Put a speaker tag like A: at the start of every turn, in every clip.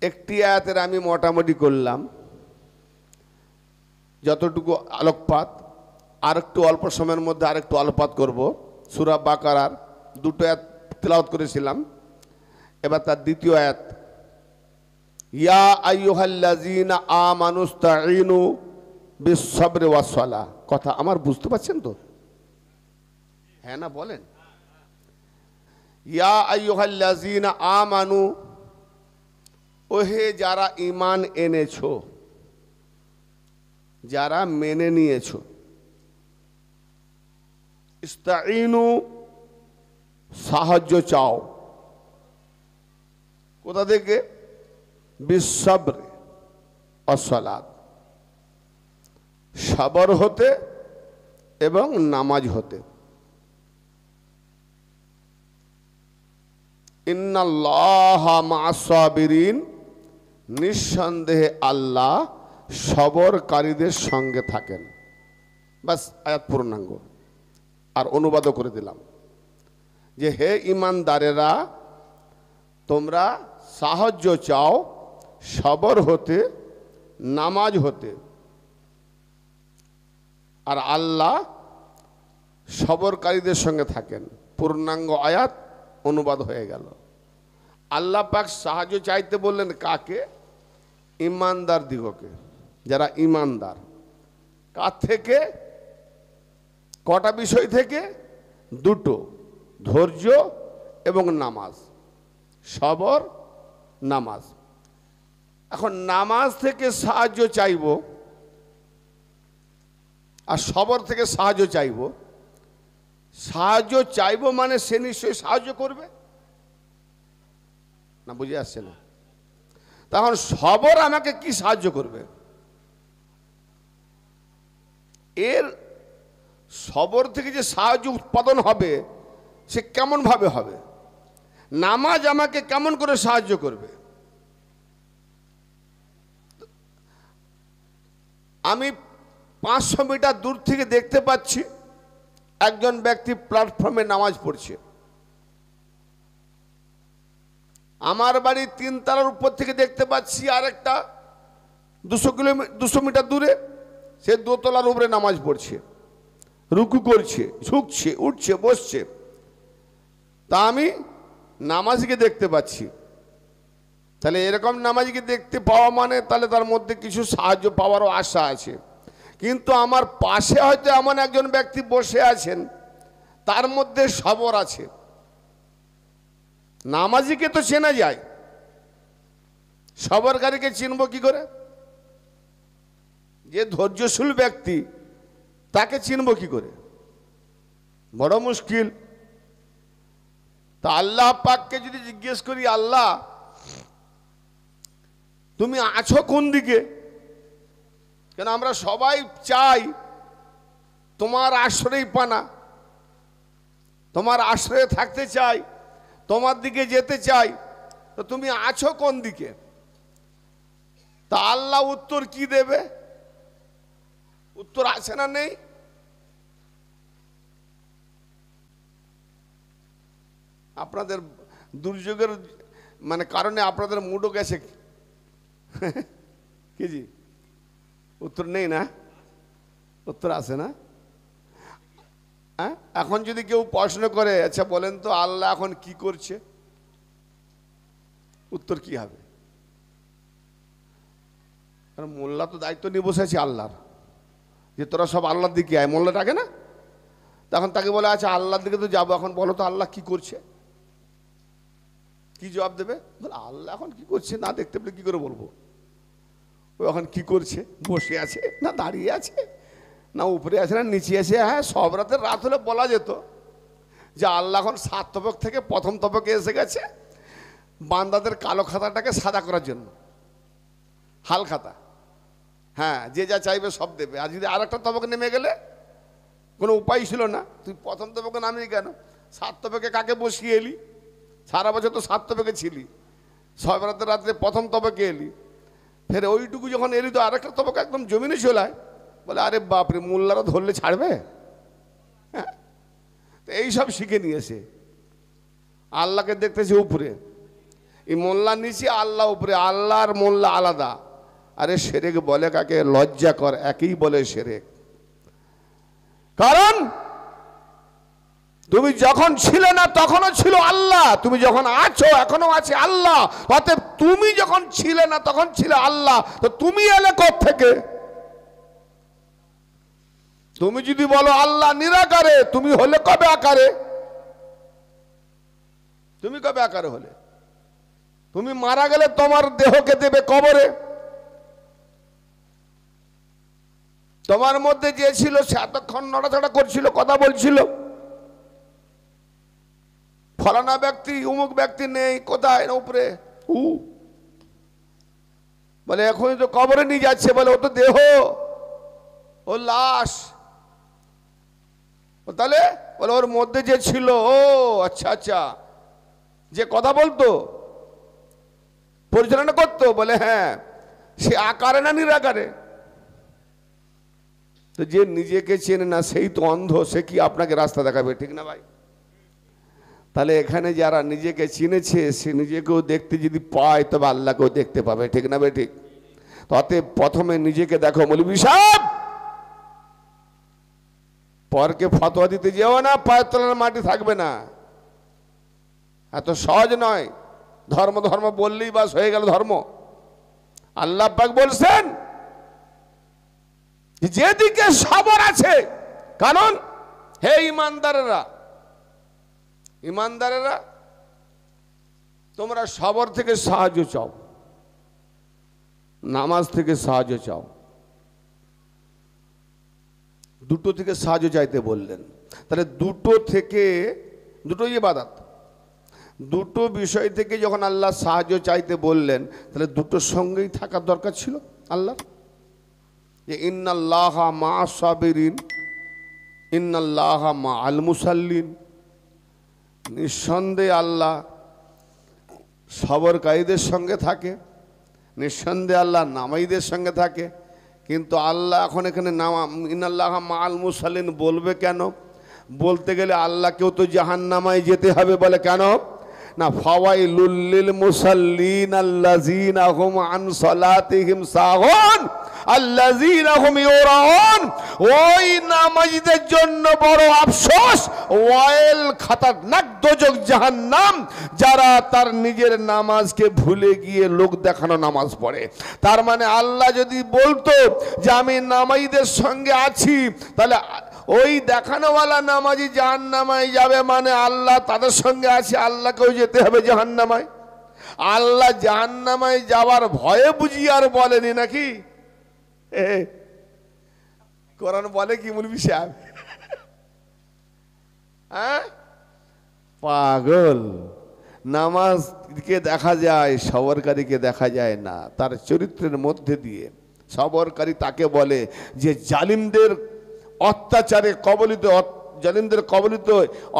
A: একটি আয়াতের আমি মোটামুটি করলাম যতটুকু আলোকপাত, আর একটু অল্প সময়ের মধ্যে আরেকটু আলোকপাত করব। সূরা বাকারার দুটো আয়াত তেলাওয়াত করেছিলাম, এবার তার দ্বিতীয় আয়াত, ইয়া আইয়ুহাল্লাযীনা আমানুস্তাঈনু বিস-সাবরি ওয়াস-সালাহ। কথা আমার বুঝতে পারছেন তো? হ্যাঁ না বলেন। ইয়া আইয়ুহাল্লাযীনা আমানু, ওহে যারা ঈমান এনেছো, যারা মেনে নিয়েছো, ইস্তাঈনু সাহায্য চাও, কোথা থেকে? বিস-সাবরি ওয়াস-সালাত, সবর হতে এবং নামাজ হতে। ইন্নাল্লাহা মা'আস-সাবিরিন, নিঃসন্দেহে আল্লাহ সবরকারীদের সঙ্গে থাকেন। বাস আয়াত পূর্ণাঙ্গ। আর অনুবাদও করে দিলাম যে হে ঈমানদারেরা, তোমরা সাহায্য চাও সবর হতে, নামাজ হতে, আর আল্লাহ সবরকারীদের সঙ্গে থাকেন। পূর্ণাঙ্গ আয়াত অনুবাদ হয়ে গেল। আল্লাহ পাক সাহায্য চাইতে বললেন কাকে? ঈমানদার দিগকে, যারা ঈমানদার। কার থেকে? কটা বিষয় থেকে? দুটো, ধৈর্য এবং নামাজ। সবর, নামাজ। এখন নামাজ থেকে সাহায্য চাইব আর সবর থেকে সাহায্য চাইব। সাহায্য চাইব মানে সে নিশ্চয়ই সাহায্য করবে না, বুঝে আসছে না? তখন সবর আমাকে কি সাহায্য করবে? এর সবর থেকে যে সাহায্য উৎপাদন হবে সে কেমন ভাবে হবে? নামাজ আমাকে কেমন করে সাহায্য করবে? আমি 500 মিটার দূর থেকে দেখতে পাচ্ছি একজন ব্যক্তি প্ল্যাটফর্মে নামাজ পড়ছে। আমার বাড়ি 3 তলার উপর থেকে দেখতে পাচ্ছি আরেকটা 200 মিটার দূরে সে 2 তলার উপরে নামাজ পড়ছে, রুকু করছে, ঝুঁকছে, উঠছে, বসছে। তা আমি নামাজকে দেখতে পাচ্ছি। তাহলে এরকম নামাজকে দেখতে পাওয়া মানে তাহলে তার মধ্যে কিছু সাহায্য পাওয়ারও আশা আছে। কিন্তু আমার পাশে হয়তো এমন একজন ব্যক্তি বসে আছেন, তার মধ্যে সবর আছে। নামাজিকে তো চেনা যায়, সবরকারীকে চিনব কি করে? যে ধৈর্যশীল ব্যক্তি তাকে চিনব কি করে? বড় মুশকিল। তা আল্লাহ পাককে যদি জিজ্ঞেস করি, আল্লাহ তুমি আছো কোন দিকে? কেন আমরা সবাই চাই তোমার আশ্রয় পানা, তোমার আশ্রয়ে থাকতে চাই, তোমার দিকে যেতে চাই। তো তুমি আছো কোন দিকে? তা আল্লাহ উত্তর কি দেবে? উত্তর আছে না নেই? আপনাদের দুর্যোগের মানে কারণে আপনাদের মুডও গেছে কি জি? উত্তর নেই না? উত্তর আছে না? হ্যাঁ, এখন যদি কেউ প্রশ্ন করে, আচ্ছা বলেন তো আল্লাহ এখন কি করছে, উত্তর কি হবে? কারণ মোল্লা তো দায়িত্ব নিয়ে বসে আছে আল্লাহর, যে তোরা সব আল্লাহর দিকে আয়। মোল্লা ডাকে না? তখন তাকে বলে আচ্ছা আল্লাহর দিকে তো যাবো, এখন বলো তো আল্লাহ কি করছে? কি জবাব দেবে? বলে আল্লাহ এখন কি করছে না দেখতে পেলে কি করে বলবো? ও এখন কি করছে? বসে আছে না দাঁড়িয়ে আছে, না উপরে আছে না নিচে আছে? হ্যাঁ, সব রাতের রাত হলে বলা যেত যে আল্লাহ এখন 7 তবক থেকে 1ম তবকে এসে গেছে বান্দাদের কালো খাতাটাকে সাদা করার জন্য। হাল খাতা, হ্যাঁ, যে যা চাইবে সব দেবে। আর যদি আরেকটা তবক নেমে গেলে কোনো উপায় ছিল না, তুই 1ম তবকে নামিয়ে কেন? 7 তবকে কাকে বসিয়ে এলি? সারা বছর তো 7 তবকে ছিলি, সব রাতের রাত্রে 1ম তবকে এলি, ফের ওইটুকু যখন এলি তো আরেকটা তবক একদম জমিনে চলায়। বলে আরে বাপরে, মোল্লারা ধরলে ছাড়বে? হ্যাঁ, তো এইসব শিখে নিয়েছে। আল্লাহকে দেখতেছে উপরে, এই মোল্লা নিচে, আল্লাহ উপরে, আল্লাহ আর মোল্লা আলাদা। আরে শিরক বলে কাকে? লজ্জা কর, একই বলে শিরক। কারণ তুমি যখন ছিলে না তখনও ছিল আল্লাহ, তুমি যখন আছো এখনো আছে আল্লাহ। অতএব তুমি যখন ছিলে না তখন ছিল আল্লাহ, তো তুমি এলে কোত্থেকে? তুমি যদি বলো আল্লাহ নিরাকারে, তুমি হলে কবে আকারে? তুমি কবে আকারে হলে? তুমি মারা গেলে তোমার দেহকে দেবে কবরে। তোমার মধ্যে যে ছিল সে এতক্ষণ নড়াচড়া করছিল, কথা বলছিল। ফলানা ব্যক্তি, অমুক ব্যক্তি নেই, কোথায়? উপরে। বলে এখনই তো কবরে নিয়ে যাচ্ছে। বলে ও তো দেহ, ও লাশ। তাহলে বলে ওর মধ্যে যে ছিল, ও আচ্ছা আচ্ছা, যে কথা বলতো, পরিচালনা করতো, বলে হ্যাঁ, সে আকারে না নিরাকারে? তো যে নিজেকে চেনে না সেই তো অন্ধ, সে কি আপনাকে রাস্তা দেখাবে? ঠিক না ভাই? তাহলে এখানে যারা নিজেকে চিনেছে, সে নিজেকেও দেখতে যদি পায় তবে আল্লাহকেও দেখতে পাবে। ঠিক না ভাই? ঠিক। তাতে প্রথমে নিজেকে দেখো। মৌলভী সাহেব, পরকে ফতোয়া দিতে যেও না, পায়ের তলার মাটি থাকবে না। এত সহজ নয়। ধর্ম ধর্ম বললেই বাস হয়ে গেল ধর্ম। আল্লাহ পাক বলছেন যেদিকে সবর আছে, কারণ হে ইমানদারেরা, ইমানদারেরা তোমরা সবর থেকে সাহায্য চাও, নামাজ থেকে সাহায্য চাও। দুটো থেকে সাহায্য চাইতে বললেন। তাহলে দুটো থেকে, দুটো ইবাদত, দুটো বিষয় থেকে যখন আল্লাহ সাহায্য চাইতে বললেন, তাহলে দুটোর সঙ্গেই থাকার দরকার ছিল আল্লাহ। যে ইন্নাল্লাহা মা সাবিরিন, ইন্নাল্লাহা মা আল মুসাল্লিন। নিঃসন্দেহে আল্লাহ সবরকারীদের সঙ্গে থাকে, নিঃসন্দেহে আল্লাহ নামাজীদের সঙ্গে থাকে। কিন্তু আল্লাহ এখন এখানে ইন্নাল্লাহা মা আল মুসাল্লিন বলবে কেন? বলতে গেলে আল্লাহকেও তো জাহান্নামায় যেতে হবে। বলে কেন? না, ফাওয়াইলুল লিল মুসাল্লিন আল্লাযীনা হুম আন সালাতিহিম সাহুন আল্লাযীনা হুম ইউরাউন। ওই নামাজীদের জন্য বড় আফসোস, ওয়াইল খাতারনাক দোজখ জাহান্নাম, যারা তার নিজের নামাজকে ভুলে গিয়ে লোক দেখানো নামাজ পড়ে। তার মানে আল্লাহ যদি বলতো যে আমি নামাজীদের সঙ্গে আছি, তাহলে ওই দেখানোওয়ালা নামাজি জাহান্নামায় যাবে, মানে আল্লাহ তাদের সঙ্গে আছে, আল্লাহকেও যেতে হবে জাহান্নামায়। আল্লাহ জাহান্নামায় যাওয়ার ভয়ে বুঝি আর বলেনি নাকি? কোরআন বলে কি মৌলভী সাহেব? হ্যাঁ, পাগল। নামাজকে দেখা যায়, সবরকারীকে দেখা যায় না। তার চরিত্রের মধ্যে দিয়ে সবরকারী তাকে বলে যে জালিমদের অত্যাচারে কবলিত, জালিমদের কবলিত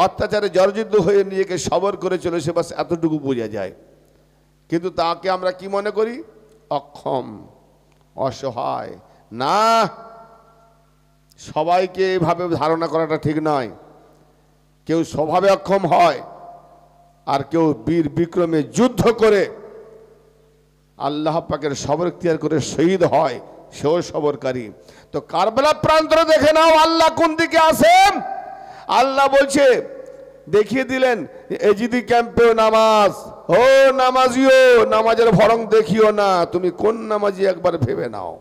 A: অত্যাচারে জর্জরিত হয়ে নিজেকে সবর করে চলেছে, বাস এতটুকু বোঝা যায়। কিন্তু তাকে আমরা কি মনে করি? অক্ষম, অসহায়। না, সবাইকে এভাবে ধারণা করাটা ঠিক নয়। কেউ স্বভাবে অক্ষম হয়, আর কেউ বীর বিক্রমে যুদ্ধ করে আল্লাহ পাকের সবর ইখতিয়ার করে শহীদ হয়, সেও সবরকারী। তো কারবালা প্রান্তরে দেখে নাও আল্লাহ কোন দিকে আছেন। আল্লাহ বলছে, দেখিয়ে দিলেন এজিদি ক্যাম্পেও নামাজ। ও নামাজিও, নামাজের ভরং দেখিও না, তুমি কোন নামাজি একবার ভেবে নাও।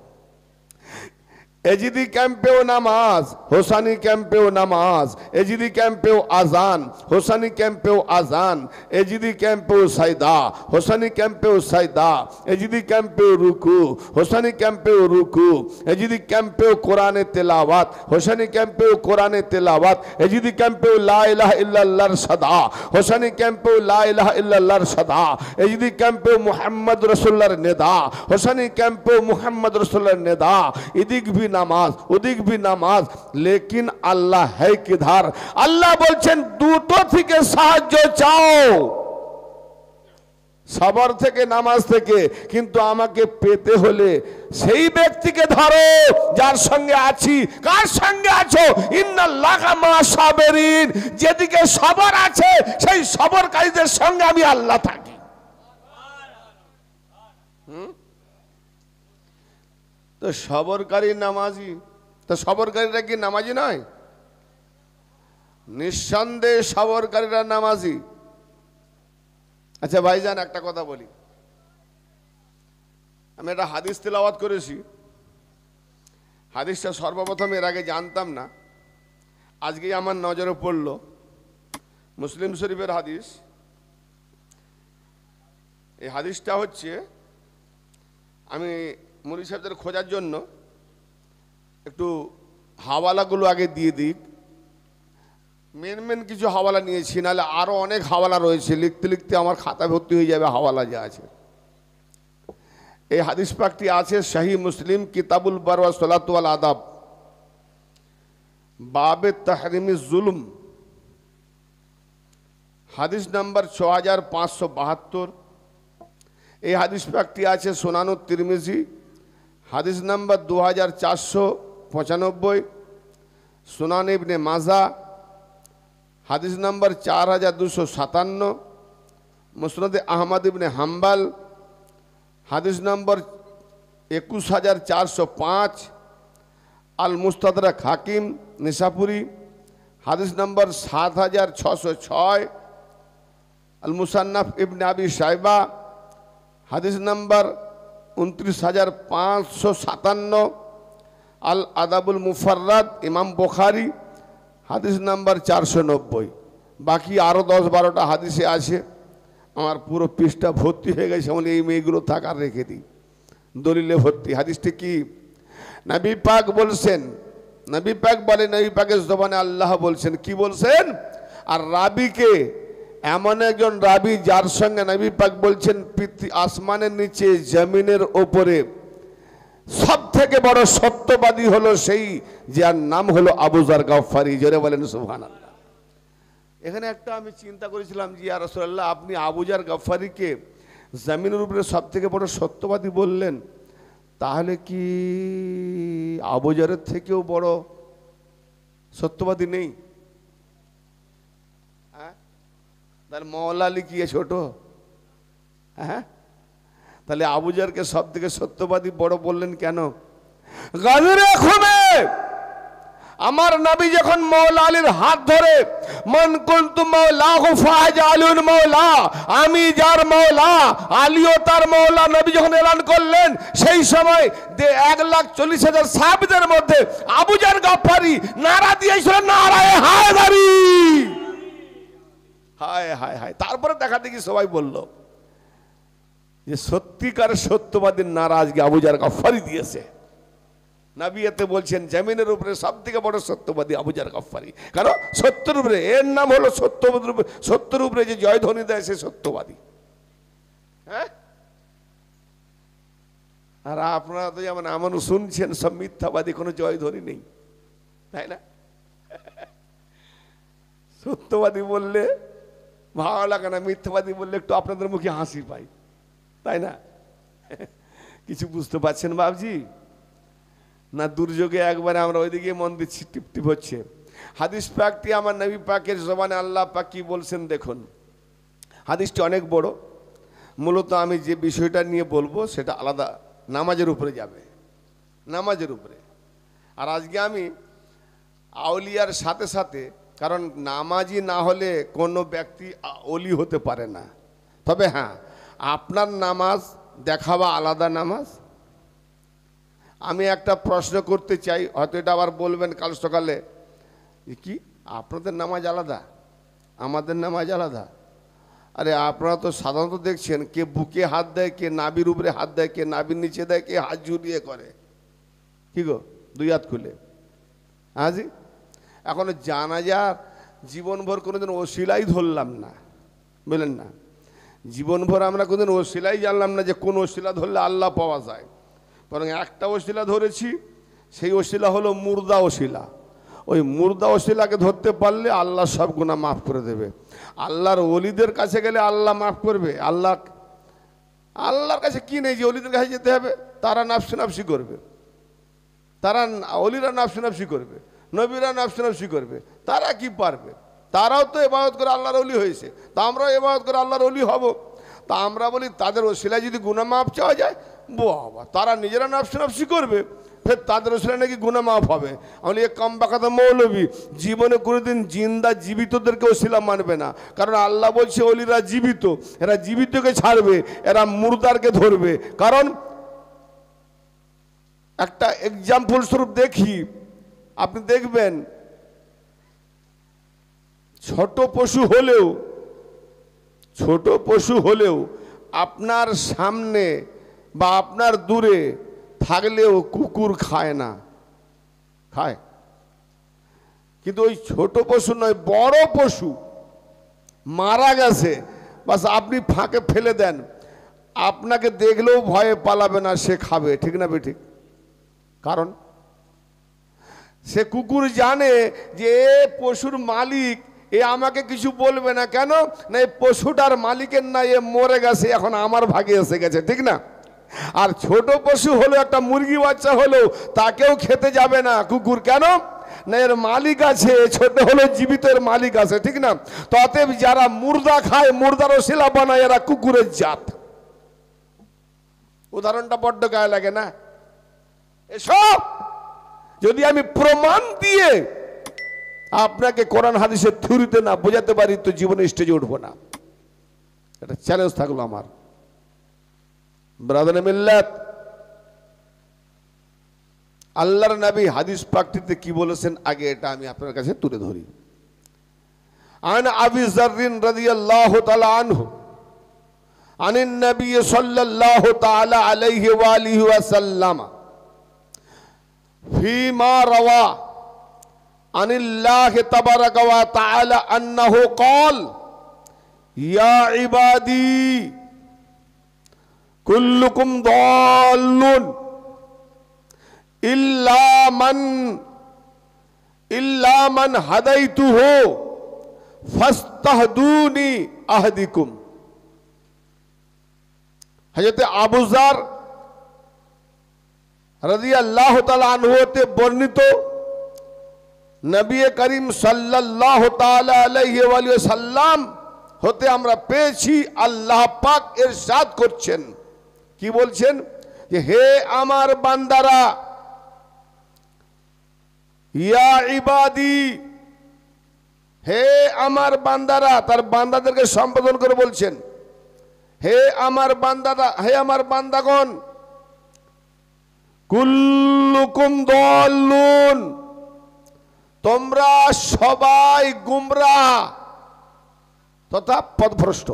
A: এজিদি ক্যাম্পেও নামাজ, হোসানি ক্যাম্পেও নামাজ, এজিদি ক্যাম্পেও আজান, হোসানি ক্যাম্পেও আজান, এজিদি ক্যাম্পেও সাইদা, হোসানি ক্যাম্পেও সাইদা, এজিদি ক্যাম্পেও রুকু, হোসানি ক্যাম্পেও রুকু, এজিদি ক্যাম্পেও কোরআনে তেলাওয়াত, হোসানি ক্যাম্পেও কোরআনে তেলাওয়াত, এজিদি ক্যাম্পেও লা ইলাহা ইল্লাল্লাহর সাদা, হোসানি ক্যাম্পেও লা ইলাহা ইল্লাল্লাহর সাদা, এজিদি ক্যাম্পেও মুহাম্মদ রাসূলুল্লাহর নেদা, হোসানি ক্যাম্পেও মুহাম্মদ রাসূলুল্লাহর নেদা। এদিক ভি নামাজ, ওদিক ভি নামাজ, লেকিন আল্লাহ है किधर? আল্লাহ বলছেন দুটো থেকে সাহায্য চাও, সবর থেকে, নামাজ থেকে। কিন্তু আমাকে পেতে হলে সেই ব্যক্তিকে ধরো যার সঙ্গে আছি। কার সঙ্গে আছো? ইন্নাল্লাহা মা সাবিরিন। যেদিকে সবর আছে সেই সবরকারীদের সঙ্গে আমি আল্লাহ থাকি। তো সবরকারী নামাজি, তো সবরকারীরা কি নামাজি নয়? নিঃসন্দেহে সবরকারীরা নামাজি। আচ্ছা ভাইজান, একটা কথা বলি, আমি একটা হাদিস তেলাওয়াত করেছি। হাদিসটা সর্বপ্রথম এর আগে জানতাম না, আজকেই আমার নজরে পড়ল। মুসলিম শরীফের হাদিস। এই হাদিসটা হচ্ছে, আমি মুনি সাহেবদের খোঁজার জন্য একটু হাওয়ালাগুলো আগে দিয়ে দিই। মেন কিছু হাওয়ালা নিয়েছি, নাহলে আরও অনেক হাওয়ালা রয়েছে, লিখতে লিখতে আমার খাতা ভর্তি হয়ে যাবে হাওয়ালা যা আছে। এই হাদিস পাকটি আছে সহি মুসলিম কিতাবুল বার ওয়া সালাত ওয়াল আদাব, বাবে তাহরিমি জুলম, হাদিস নাম্বার 6572। এই হাদিস পাকটি আছে সুনানু তিরমিজি, হাদিস নাম্বার 2495, সুনান ইবনে মাজা, হাদিস নাম্বার 4257, মুসনাদে আহমদ ইবনে হাম্বাল, হাদিস নম্বর 21405, আল মুস্তাদরাক হাকিম নিসাপুরি, হাদিস নম্বর 7606, আল মুসান্নাফ ইবনে আবি শাইবা, হাদিস নম্বর 29557, আল আদাবুল মুফাররাদ ইমাম বুখারী, হাদিস নম্বর 490। বাকি আরও 10-12টা হাদিসে আছে। আমার পুরো পৃষ্ঠা ভর্তি হয়ে গেছে, এমন এই মেয়েগুলো থাকার রেখে দিই, দলিলে ভর্তি। হাদিসটি কি? নবী পাক বলছেন, নবী পাক বলেন, নবী পাকের জবানে আল্লাহ বলছেন, কি বলছেন? আর রাবিকে, এমন একজন রাবি যার সঙ্গে নবী পাক বলছেন আসমানের নিচে জমিনের ওপরে সব থেকে বড় সত্যবাদী হলো সেই যার নাম হলো আবু যার গাফফারি। জোরে বলেন সুবহানাল্লাহ। এখানে একটা আমি চিন্তা করেছিলাম যে ইয়া রাসূলুল্লাহ, আপনি আবু যার গাফফারিকে জমিনের উপরে সব থেকে বড় সত্যবাদী বললেন, তাহলে কি আবু যারের থেকেও বড় সত্যবাদী নেই? হ্যাঁ, তার মওলা আলী কি ছোট? হ্যাঁ, তাহলে আবু যারকে সব থেকে সত্যবাদী বড় বললেন কেন? গাজরে খুমে আমার নবী যখন মওলা আলীর হাত ধরে মান কুনতু মাওলাহু ফাজালুন মাওলা, আমি যার মওলা আলীও তার মওলা, নবী যখন এলান করলেন, সেই সময় 1,40,000 সাহাবীদের মধ্যে আবু যার গাফফারি নারা দিয়েছিলেন, নারায়ে হায়দারি, হায় হায় হায়। তারপরে দেখা দেখি সবাই বলল যে সত্যিকার সত্যবাদীর নারা আজকে আবু যার গাফফারি দিয়েছে। নবী এতে বলছেন জমিনের উপরে সব থেকে বড় সত্যবাদী আবু যার গাফফারি। কারণ সত্যের উপরে, এর নাম হলো সত্যের উপরে যে জয়ধ্বনি দেয় সে সত্যবাদী। হ্যাঁ, আর আপনারা তো যেমন এমন শুনছেন সব মিথ্যাবাদী, কোনো জয়ধ্বনি নেই, তাই না? সত্যবাদী বললে ভালো লাগে না, মিথ্যাবাদী বললে একটু আপনাদের মুখে হাসি পাই, তাই না? কিছু বুঝতে পারছেন বাবজি না? দুর্যোগে একবারে আমরা ওইদিকে মন দিচ্ছি, টিপটিপ হচ্ছে। হাদিস পাকটি আমার নবী পাকের জবানে আল্লাহ পাক কি বলছেন দেখুন। হাদিসটি অনেক বড়, মূলত আমি যে বিষয়টা নিয়ে বলবো সেটা আলাদা, নামাজের উপরে যাবে, নামাজের উপরে। আর আজকে আমি আউলিয়ার সাথে সাথে, কারণ নামাজি না হলে কোনো ব্যক্তি ওলি হতে পারে না। তবে হ্যাঁ, আপনার নামাজ দেখাবা আলাদা নামাজ। আমি একটা প্রশ্ন করতে চাই, হয়তো এটা আবার বলবেন কাল সকালে, কি আপনাদের নামাজ আলাদা, আমাদের নামাজ আলাদা? আরে আপনারা তো সাধারণত দেখছেন কে বুকে হাত দেয়, কে নাভির উপরে হাত দেয়, কে নাভির নিচে দেয়, কে হাত ঝুলিয়ে করে, কি গো, 2 হাত খুলে। হাজি এখনো জানাজার জীবনভর কোনোদিন ওসিলাই ধরলাম না, বলেন না? জীবনভর আমরা কোনোদিন ওসিলাই জানলাম না যে কোন ওসিলা ধরলে আল্লাহ পাওয়া যায়। বরং একটা ওসিলা ধরেছি, সেই ওসিলা হলো মুর্দা ওসিলা। ওই মুর্দা ওসিলাকে ধরতে পারলে আল্লাহ সব গুনাহ মাফ করে দেবে। আল্লাহর ওলিদের কাছে গেলে আল্লাহ মাফ করবে? আল্লাহর কাছে কি নেই যে ওলিদের কাছে যেতে হবে? তারা নাফসি নাফসি করবে, তারা ওলিরা নাফসি নাফসি করবে, নবীরা নাফসি নাফসি করবে, তারা কি পারবে? তারাও তো ইবাদত করে আল্লাহর ওলি হয়েছে, তা আমরাও ইবাদত করে আল্লাহর ওলি হব। তা আমরা বলি তাদের ওসিলায় যদি গুনাহ মাফ চাওয়া যায়, বাবা তারা নিজেরা নফসি নফসি করবে, ফের তাদের ওসিলায় নাকি গুনাহ মাফ হবে। আমি এ কম বাকাতা মৌলবী জীবনে কোনোদিন জিন্দা জীবিতদেরকে ওসিলা মানবে না, কারণ আল্লাহ বলছে ওলিরা জীবিত, এরা জীবিতকে ছাড়বে, এরা মুর্দারকে ধরবে। কারণ একটা এক্সাম্পল স্বরূপ দেখি, আপনি দেখবেন ছোট পশু হলেও আপনার সামনে বা আপনার দূরে থাকলেও কুকুর খায় না, খায়। কিন্তু ওই ছোট পশু নয়, বড় পশু মারা গেছে, বাস আপনি ফাঁকে ফেলে দেন, আপনাকে দেখলেও ভয়ে পালাবে না, সে খাবে। ঠিক না বেঠিক? কারণ সে কুকুর জানে যে পশুর মালিক, এ আমাকে কিছু বলবে না। কেন না, এই পশুটার মালিকের না, এ মরে গেছে, এখন আমার ভাগে এসে গেছে। ঠিক না? আর ছোট পশু হলো, একটা মুরগি বাচ্চা হলো, তাকেও খেতে যাবে না কুকুর। কেন না, এর মালিক আছে, ছোট হলো জীবিত, এর মালিক আছে। ঠিক না? তো অতএব যারা মুর্দা খায়, মুর্দার ওসিলা বানায়, এরা কুকুরের জাত। উদাহরণটা বড্ড গায়ে লাগে না? এসব যদি আমি প্রমাণ দিয়ে আপনাকে কোরআন হাদিসের থিওরিতে না বোঝাতে পারি, তো জীবনে স্টেজে উঠবো না। এটা চ্যালেঞ্জ থাকলো আমার। ব্রাদার মিল্লাত, আল্লাহর নবী হাদিস পাকটিতে কি বলেছেন, আগে এটা আমি আপনার কাছে তুলে ধরি। আন আবি যাররিন রাদিয়াল্লাহু তাআলা আনহু আনিন নবী সাল্লাল্লাহু তাআলা আলাইহি ওয়া আলিহি ওয়াসাল্লাম ফীমা রাওয়া আনিল্লাহি তাবারাকা ওয়া তাআলা আন্নাহু ক্বাল ইয়া ইবাদি কুল্লুকুম দাল্লুন ইল্লা মান হাদাইতুহু ফাস্তাহদুনি আহদিকুম। হযরত আবু যার রাদিয়াল্লাহু তাআলা আনহু হতে বর্ণিত, নবী করিম সাল্লাল্লাহু তাআলা আলাইহি ওয়া সাল্লাম হতে আমরা পেয়েছি, আল্লাহ পাক ইরশাদ করছেন, কি বলছেন, যে হে আমার বান্দারা, ইয়া ইবাদি, হে আমার বান্দারা, তার বান্দাদেরকে সম্বোধন করে বলছেন, হে আমার বান্দারা, হে আমার বান্দাগণ, কুল্লুকুম দাল্লুন, তোমরা সবাই গুমরাহ তথা পথভ্রষ্ট।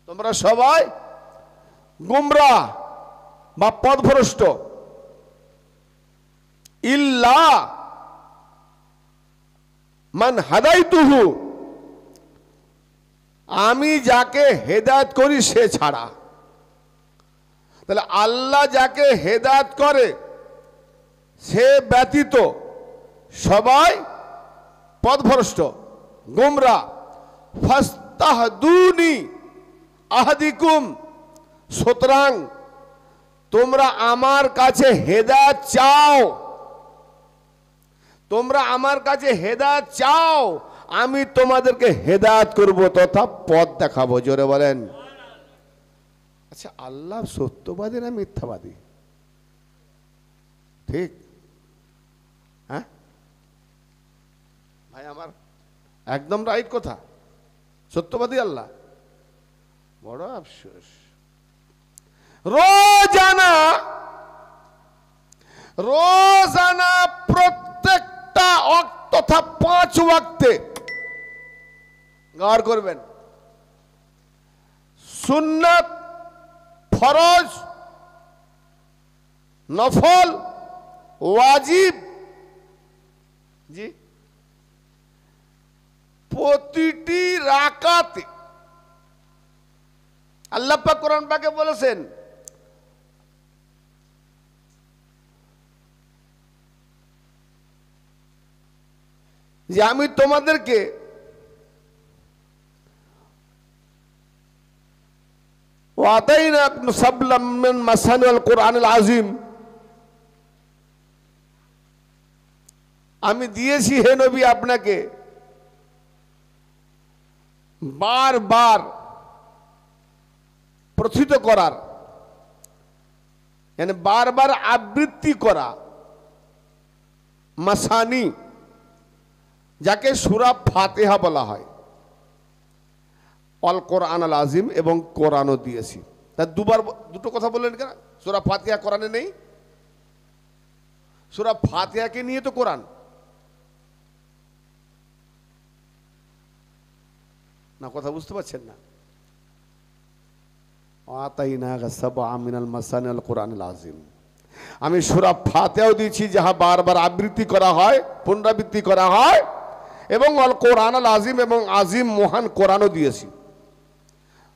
A: তোমরা সবাই গুমরাহ বা পথভ্রষ্ট। ইল্লা মান হাদাইতুহু, আমি যাকে হেদায়েত করি সে ছাড়া। তাহলে আল্লাহ যাকে হেদায়েত করে সে ব্যতীত সবাই পথভ্রষ্ট, গুমরাহ। ফাস্তাহদুনি আহদিকুম, সুতরাং তোমরা আমার কাছে হেদায়েত চাও, তোমরা আমার কাছে হেদায়েত চাও, আমি তোমাদেরকে হেদায়েত করব তথা পথ দেখাবো। জোরে বলেন। আচ্ছা, আল্লাহ সত্যবাদী না মিথ্যাবাদী? ঠিক? হ্যাঁ ভাই আমার, একদম রাইট কথা। সত্যবাদী আল্লাহ। বড় আফসোস, রোজানা প্রত্যেকটা তথা 5 ওয়াক্তে গৌর করবেন, সুন্নাত, ফরজ, নফল, ওয়াজিব, জি, প্রতিটি রাকাতে আল্লাহ পাক কোরআন পাকে বলেছেন, যে আমি তোমাদেরকে ওয়াতাইনাকুম সাবলাম মিন মাসানিল কুরআনিল আযীম, আমি দিয়েছি হে নবী আপনাকে বারবার প্রথিত করার, মানে বারবার আবৃত্তি করা, মাসানি, যাকে সূরা ফাতিহা বলা হয়। অল কোরআন আল আজিম, এবং কোরআনও দিয়েছি। তা দুটো কথা বললেন কেন? সূরা ফাতিহা কোরআনে নেই? সূরা ফাতিহাকে নিয়ে তো কোরআন। না, কথা বুঝতে পারছেন না? আতাইনাকা সাবআ মিনাল মাসানি আল কোরআনিল আযীম। আমি সূরা ফাতিহাও দিয়েছি, যাহা বারবার আবৃত্তি করা হয়, পুনরাবৃত্তি করা হয়, এবং আল কোরআন আল আযীম, এবং আজিম মহান কোরআনও দিয়েছি।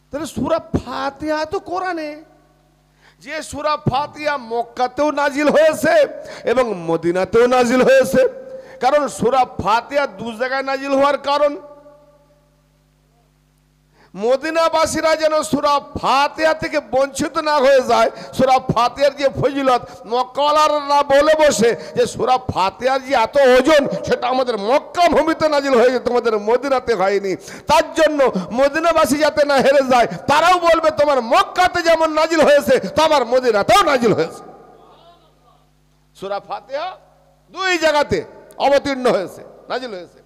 A: তাহলে সূরা ফাতিহা তো কোরআনে। যে সূরা ফাতিহা মক্কাতেও নাজিল হয়েছে এবং মদিনাতেও নাজিল হয়েছে। কারণ সূরা ফাতিহা দু জায়গায় নাজিল হওয়ার কারণ, মদিনাবাসীরা যেন সূরা ফাতিহা থেকে বঞ্চিত না হয়ে যায়। সূরা ফাতিহার যে ফজিলত, মক্কাওয়ালারা বলে বসে যে সূরা ফাতিহার যে এত ওজন, সেটা আমাদের মক্কা ভূমিতে নাজিল হয়েছে, তোমাদের মদিনাতে হয়নি। তার জন্য মদিনাবাসী যাতে না হেরে যায়, তারাও বলবে তোমার মক্কাতে যেমন নাজিল হয়েছে, তো আমার মদিনাতেও নাজিল হয়েছে। সূরা ফাতিহা দুই জায়গাতে অবতীর্ণ হয়েছে, নাজিল হয়েছে।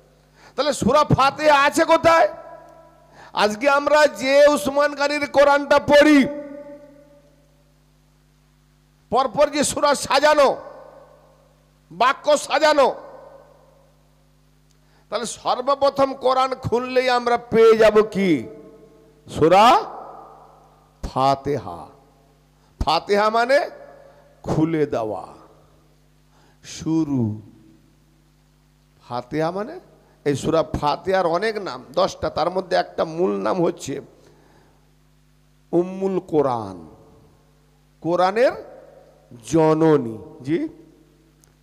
A: তাহলে সূরা ফাতিহা আছে কোথায়? আজকে আমরা যে উসমান গনির কোরআনটা পড়ি, পরপর যে সূরা সাজানো, বাক্য সাজানো, তাহলে সর্বপ্রথম কোরআন খুললেই আমরা পেয়ে যাব কি? সূরা ফাতিহা। ফাতিহা মানে খুলে দেওয়া, শুরু। ফাতিহা মানে, এই সূরা ফাতিহার অনেক নাম, 10টা, তার মধ্যে একটা মূল নাম হচ্ছে উম্মুল কোরআন, কোরআনের জননী। জি,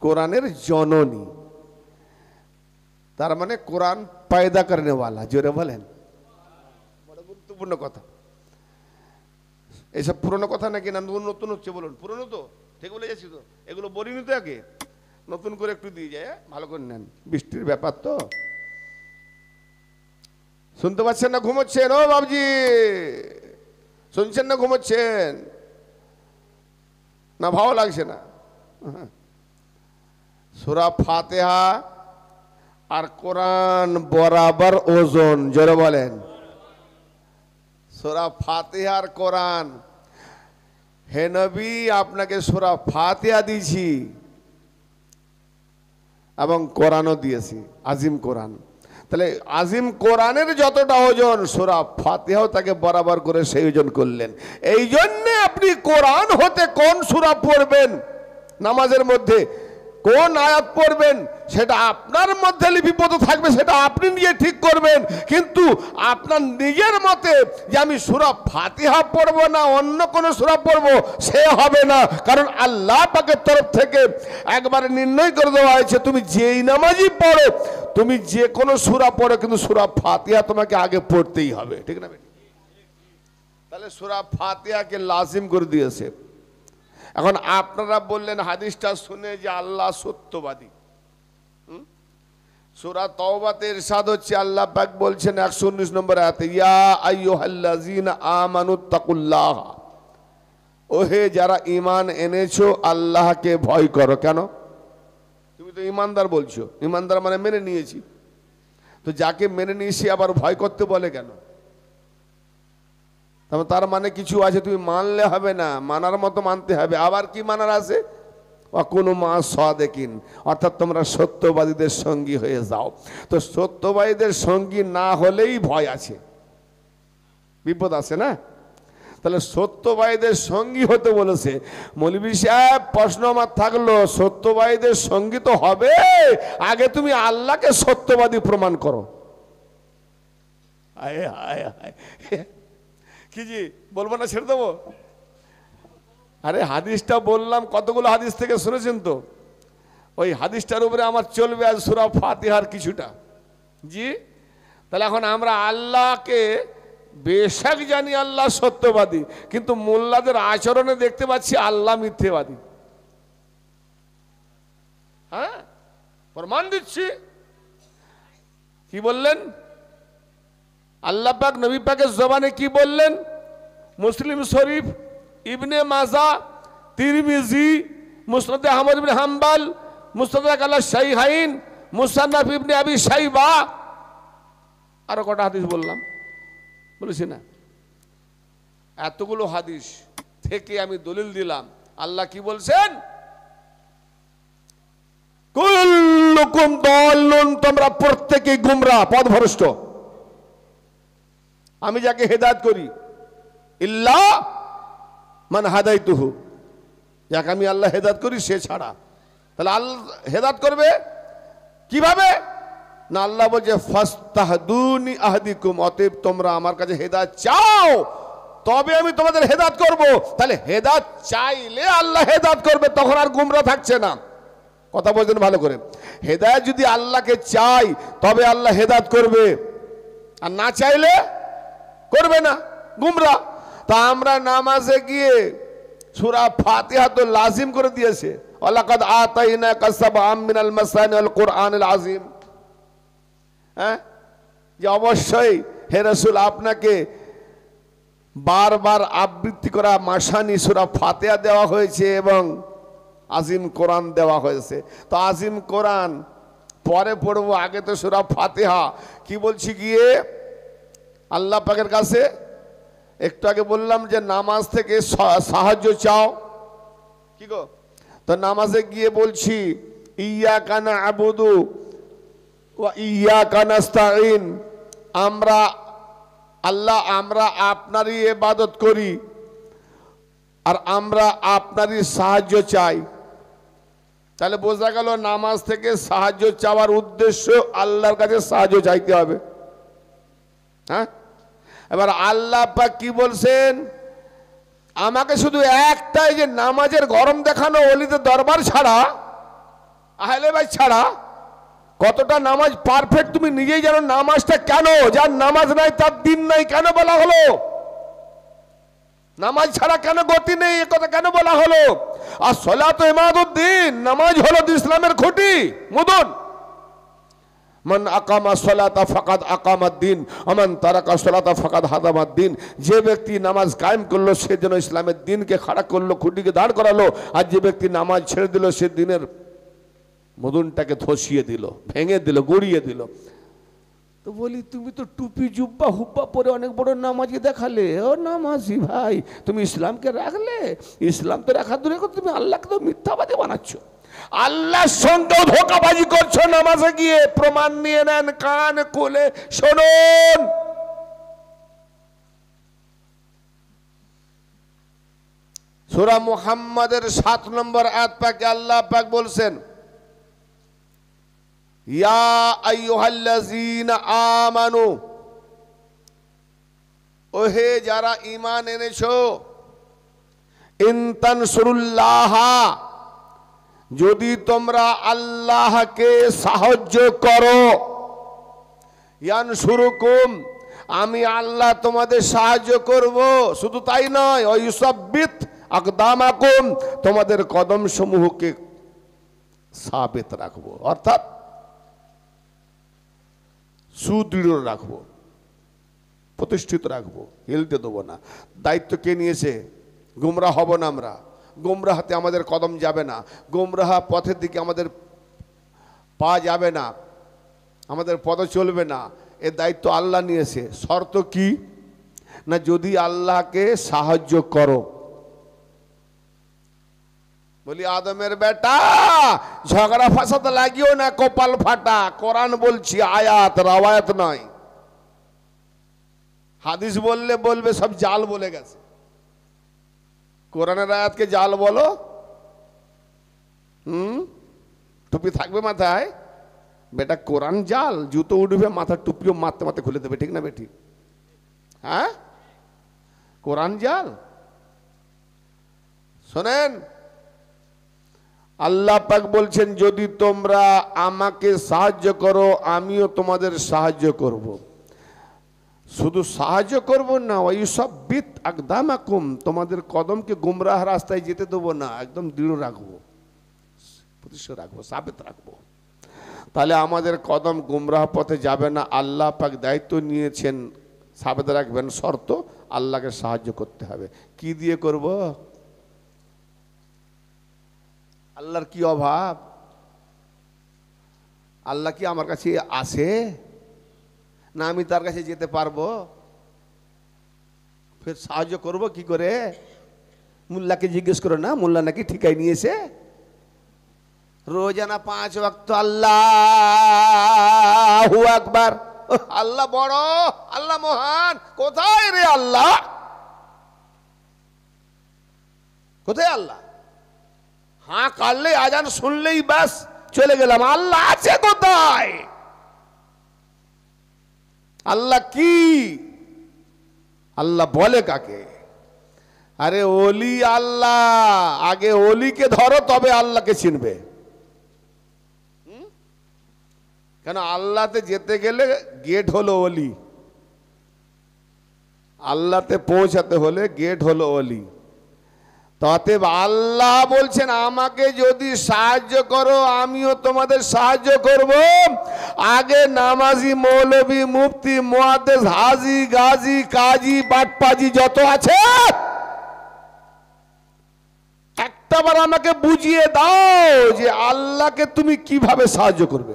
A: কোরআনের জননী, তার মানে কোরআন পয়দা করনে वाला। জোরে বলেন, বড় গুরুত্বপূর্ণ কথা। এইসব পুরনো কথা নাকি না নতুন হচ্ছে? বলুন, পুরনো তো, ঠিক বলে যাচ্ছি তো। এগুলো বলিনি তো আগে, নতুন করে একটু দিয়ে যায়, ভালো করে নেন, বৃষ্টির ব্যাপার তো। শুনতে পাচ্ছেন না? ঘুমোচ্ছেন? ও বাবজি, শুনছেন না? ঘুমোচ্ছেন না? ভালো লাগছে না? সূরা ফাতিহা আর কোরআন বরাবর ওজন। জোরে বলেন, সূরা ফাতিহা আর কোরআন। হে নবী, আপনাকে সূরা ফাতিহা দিয়েছি এবং কোরআনও দিয়েছি, আজিম কোরআন। তাহলে আজিম কোরআনের যতটা ওজন, সূরা ফাতিহাও তাকে বরাবর করে সেই ওজন করলেন। এই জন্যে আপনি কোরআন হতে কোন সূরা পড়বেন, নামাজের মধ্যে কোন আয়াত পড়বেন, সেটা আপনার মধ্যে লিপিবদ্ধ থাকবে, সেটা আপনি নিজে ঠিক করবেন। কিন্তু আপনার নিজের মতে যে আমি সূরা ফাতিহা পড়বো না অন্য কোন সূরা পড়বো, সে হবে না। কারণ আল্লাহ পাকের তরফ থেকে একবারে নির্ণয় করে দেওয়া হয়েছে, তুমি যেই নামাজই পড়ো, তুমি যে কোনো সূরা পড়ো, কিন্তু সূরা ফাতিহা তোমাকে আগে পড়তেই হবে। ঠিক না? তাহলে সূরা ফাতিহাকে লাজিম করে দিয়েছে। এখন আপনারা বললেন হাদিসটা শুনে যে আল্লাহ সত্যবাদী। সূরা তাওবাতে ইরশাদ হচ্ছে, আল্লাহ পাক বলছেন 119 নম্বর আয়াতে, ইয়া আইয়ুহাল্লাযীনা আমানুত্তাকুল্লাহ, ওহে যারা ঈমান এনেছো, আল্লাহকে ভয় করো। কেন? তুমি তো ঈমানদার বলছো, ঈমানদার মানে মেনে নিয়েছি, তো যাকে মেনে নিয়েছি আবার ভয় করতে বলে কেন? তার মানে কিছু আছে, তুমি মানলে হবে না, মানার মতো মানতে হবে। আবার কি মানার আছে? কোনো মা সাদিকিন, অর্থাৎ তোমরা সত্যবাদীদের সঙ্গী হয়ে যাও। তো সত্যবাদীদের সঙ্গী না হলেই ভয় আছে, বিপদ আছে না? তাহলে সত্যবাদীদের সঙ্গী হতে বলেছে। মৌলভী সাহেব, প্রশ্ন আমার থাকলো, সত্যবাদীদের সঙ্গী তো হবে, আগে তুমি আল্লাহকে সত্যবাদী প্রমাণ করো। আয় হায় হায়, কি জি বলবো না, ছেড়ে দেবো? আরে হাদিসটা বললাম, কতগুলো হাদিস থেকে শুনেছেন তো, ওই হাদিসটার উপরে আমার চলবে আজ সূরা ফাতিহার কিছুটা। জি, তাহলে এখন আমরা আল্লাহকে বেশক জানি আল্লাহ সত্যবাদী, কিন্তু মোল্লাদের আচরণে দেখতে পাচ্ছি আল্লাহ মিথ্যেবাদী। হ্যাঁ, প্রমাণ দিচ্ছি। কি বললেন আল্লাহ পাক? নবী পাকের জবানে কি বললেন? মুসলিম শরীফ, ইবনে মাজা, তিরমিজি, মুসনাদ আহমদ ইবনে হাম্বল, মুস্তাদরাক আলা শাইখাইন, মুসান্নাফ ইবনে আবি শাইবা, আরো কটা হাদিস বললাম, বলেছি না? এতগুলো হাদিস থেকে আমি দলিল দিলাম। আল্লাহ কি বলছেন? কুল্লুকুম দাল্লুন, তোমরা প্রত্যেকেই গুমরাহ, পথভ্রষ্ট। আমি যাকে হেদায়েত করি, ইল্লা মান হাদাইতুহু, যাকে আমি আল্লাহ হেদায়েত করি সে ছাড়া। তাহলে আল্লাহ হেদায়েত করবে কিভাবে? না, আল্লাহ বলছে ফাস্তাহদুনি আহদিকুম, অতএব তোমরা আমার কাছে হেদায়েত চাও, তবে আমি তোমাদের হেদায়েত করব। তাহলে হেদায়েত চাইলে আল্লাহ হেদায়েত করবে, তখন আর গুমরা থাকছে না। কথা বলছেন ভালো করে? হেদায়েত যদি আল্লাহকে চাই তবে আল্লাহ হেদায়েত করবে, আর না চাইলে করবে না, গুমরা। তা আমরা নামাজে গিয়ে সূরা ফাতিহা তো লাজিম করে দিয়েছে, ওয়ালাকাদ আতাইনাকা সাবআম মিনাল মাসানি ওয়াল কুরআনিল আযীম। হ্যাঁ, যে অবশ্যই হে রাসূল আপনাকে বারবার আবৃত্তি করা মাসানি সূরা ফাতিহা দেওয়া হয়েছে এবং আজিম কোরআন দেওয়া হয়েছে। তো আজিম কোরআন পরে পড়বো, আগে তো সূরা ফাতিহা। কি বলছি গিয়ে আল্লাহ পাকের কাছে? একটু আগে বললাম যে নামাজ থেকে সাহায্য চাও, কি গো? তো নামাজে গিয়ে বলছি ইয়াকা না'বুদু ওয়া ইয়াকা নাস্তাঈন, আমরা আল্লাহ, আমরা আপনারই ইবাদত করি আর আমরা আপনারই সাহায্য চাই। তাহলে বোঝা গেল নামাজ থেকে সাহায্য চাওয়ার উদ্দেশ্য আল্লাহর কাছে সাহায্য চাইতে হবে। হ্যাঁ, এবার আল্লাহ পাক কি বলছেন? আমাকে শুধু একটাই, যে নামাজের গরম দেখানো ওলিদের দরবার ছাড়া, আহলে বাইত ছাড়া কতটা নামাজ পারফেক্ট তুমি নিজেই জানো। নামাজটা কেন, যার নামাজ নাই তার দিন নাই কেন বলা হলো? নামাজ ছাড়া কেন গতি নেই, এ কথা কেন বলা হলো? আর সলাত ইমাদুদ্দিন, নামাজ হলো ইসলামের খুঁটি, মুদন। মান আকামা সলাতা ফাকাদ আকামাদ্দিন ওয়া মান তারাকা সলাতা ফাকাদ হাদামাদ্দিন। যে ব্যক্তি নামাজ কায়েম করলো সে যেন ইসলামের দিনকে খাড়া করলো, খুঁটিকে দাঁড় করালো। আর যে ব্যক্তি নামাজ ছেড়ে দিল সে দিনের মদনটাকে ধসিয়ে দিল, ভেঙে দিল, গড়িয়ে দিল। তো বলি, তুমি তো টুপি জুব্বা হুব্বা পরে অনেক বড় নামাজি দেখালে, ও নামাজি ভাই, তুমি ইসলামকে রাখলে? ইসলাম তো রাখা দূরে কথা, তুমি আল্লাহকে তো মিথ্যাবাদী বানাচ্ছ, আল্লাহর সঙ্গেও ধোঁকাবাজি করছো। নামাজে গিয়ে প্রমাণ নিয়ে নেন, কান খুলে শুনুন। সূরা মুহাম্মাদের 7 নম্বর আয়াত পাকে আল্লাহ পাক বলছেন, ইয়া আইয়ুহাল্লাযীনা আমানু, ওহে যারা ঈমান এনেছো, ইন তানসুরুল্লাহ, যদি তোমরা আল্লাহকে সাহায্য করো, ইয়ানসুরুকুম, আমি আল্লাহ তোমাদের সাহায্য করব। শুধু তাই নয়, ওয়া ইউসাব্বিত আকদামাকুম, তোমাদের কদম সমূহকে সাবিত রাখবো, অর্থাৎ সুদৃঢ় রাখবো, প্রতিষ্ঠিত রাখবো, হিলতে দেবো না। দায়িত্ব কে নিয়েছে? গুমরাহ হব না আমরা, গুমরাহতে আমাদের কদম যাবে না, গুমরাহ পথের দিকে আমাদের পা যাবে না, আমাদের পদ চলবে না। এর দায়িত্ব আল্লাহ নিয়েছে। শর্ত কি? না, যদি আল্লাহকে সাহায্য করো। বলি আদমের বেটা, ঝগড়া ফাসাদ লাগিও না, কপাল ফাটা। কোরআন বলছি, আয়াত রাওয়ায়াত নয়। হাদিস বললে বলবে সব জাল বলে গেছে। কোরআনের আয়াতকে জাল বলো? টুপি থাকবে মাথায়, বেটা কোরআন জাল, জুতো উঠবে, মাথার টুপিও মারতে মারতে খুলে দেবে, ঠিক না বেটি? হ্যাঁ, কোরআন জাল। শোনেন, আল্লাহ পাক বলছেন, যদি তোমরা আমাকে সাহায্য করো আমিও তোমাদের সাহায্য করব। শুধু সাহায্য করব না, ওয়াইসাব্বিত আকদামাকুম, তোমাদের কদমকে গুমরাহ রাস্তায় যেতে দেবো না, একদম দৃঢ় রাখবো, প্রতিষ্ঠিত রাখবো, সাবিত রাখবো। তাহলে আমাদের কদম গুমরাহ পথে যাবে না। আল্লাহ পাক দায়িত্ব নিয়েছেন সাবেদা রাখবেন শর্ত, আল্লাহকে সাহায্য করতে হবে। কি দিয়ে করব? আল্লাহর কি অভাব? আল্লাহ কি আমার কাছে আসে না আমি তার কাছে যেতে পারবো? ফের সাহায্য করব কি করে? মোল্লাকে জিজ্ঞেস করো না, মোল্লা নাকি ঠিকাই নিয়েছে। রোজানা 5 ওয়াক্ত আল্লাহু আকবার, আল্লাহ বড়, আল্লাহ মহান। কোথায় রে আল্লাহ? কোথায় আল্লাহ? হাঁ কাটলে আজান শুনলেই ব্যাস চলে গেলাম। আল্লাহ আছে কোথায়? আল্লাহ কি? আল্লাহ বলে কাকে? আরে ওলি আল্লাহ, আগে ওলিকে ধরো তবে আল্লাহকে চিনবে। কেন? আল্লাহতে যেতে গেলে গেট হলো ওলি, আল্লাহতে পৌঁছাতে হলে গেট হলো ওলি। অতএব আল্লাহ বলছেন আমাকে যদি সাহায্য করো আমিও তোমাদের সাহায্য করব। আগে নামাজি, মৌলবী, মুফতি, মুহাদ্দিস, হাজি, গাজী, কাজী, বাটপাজি যত আছে একটাবার আমাকে বুঝিয়ে দাও যে আল্লাহকে তুমি কিভাবে সাহায্য করবে।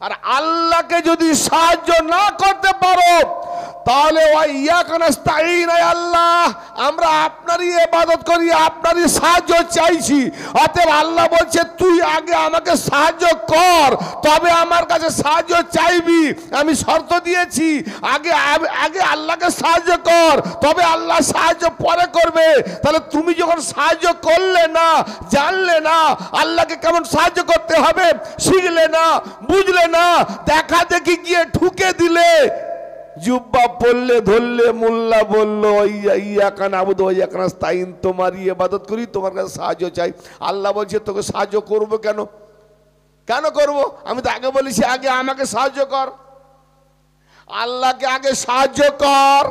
A: আর আল্লাহকে যদি সাহায্য না করতে পারো তাহলে ইয়াকা নাস্তাঈন, আল্লাহ আমরা আপনারই ইবাদত করি, আপনারই সাহায্য চাইছি। অতএব আল্লাহ বলছে তুই আগে আমাকে সাহায্য কর তবে আমার কাছে সাহায্য চাইবি। আমি শর্ত দিয়েছি আগে আগে আল্লাহকে সাহায্য কর তবে আল্লাহ সাহায্য পরে করবে। তাহলে তুমি যখন সাহায্য করলে না, জানলে না আল্লাহকে কেমন সাহায্য করতে হবে, শিখলে না, বুঝলে না, দেখা দেখি গিয়ে ঠুকে দিলে, জুব্বা পড়লে ধরলে, মোল্লা বললো ইয়াকা নাবুদু ওয়া ইয়াকা নাস্তাঈন, তোমারই ইবাদত করি, তোমার কাছে সাহায্য চাই। আল্লাহ বলছে তোকে সাহায্য করবো কেন? কেন করব? আমি তো আগে বলেছি আগে আমাকে সাহায্য কর, আল্লাহকে আগে সাহায্য কর,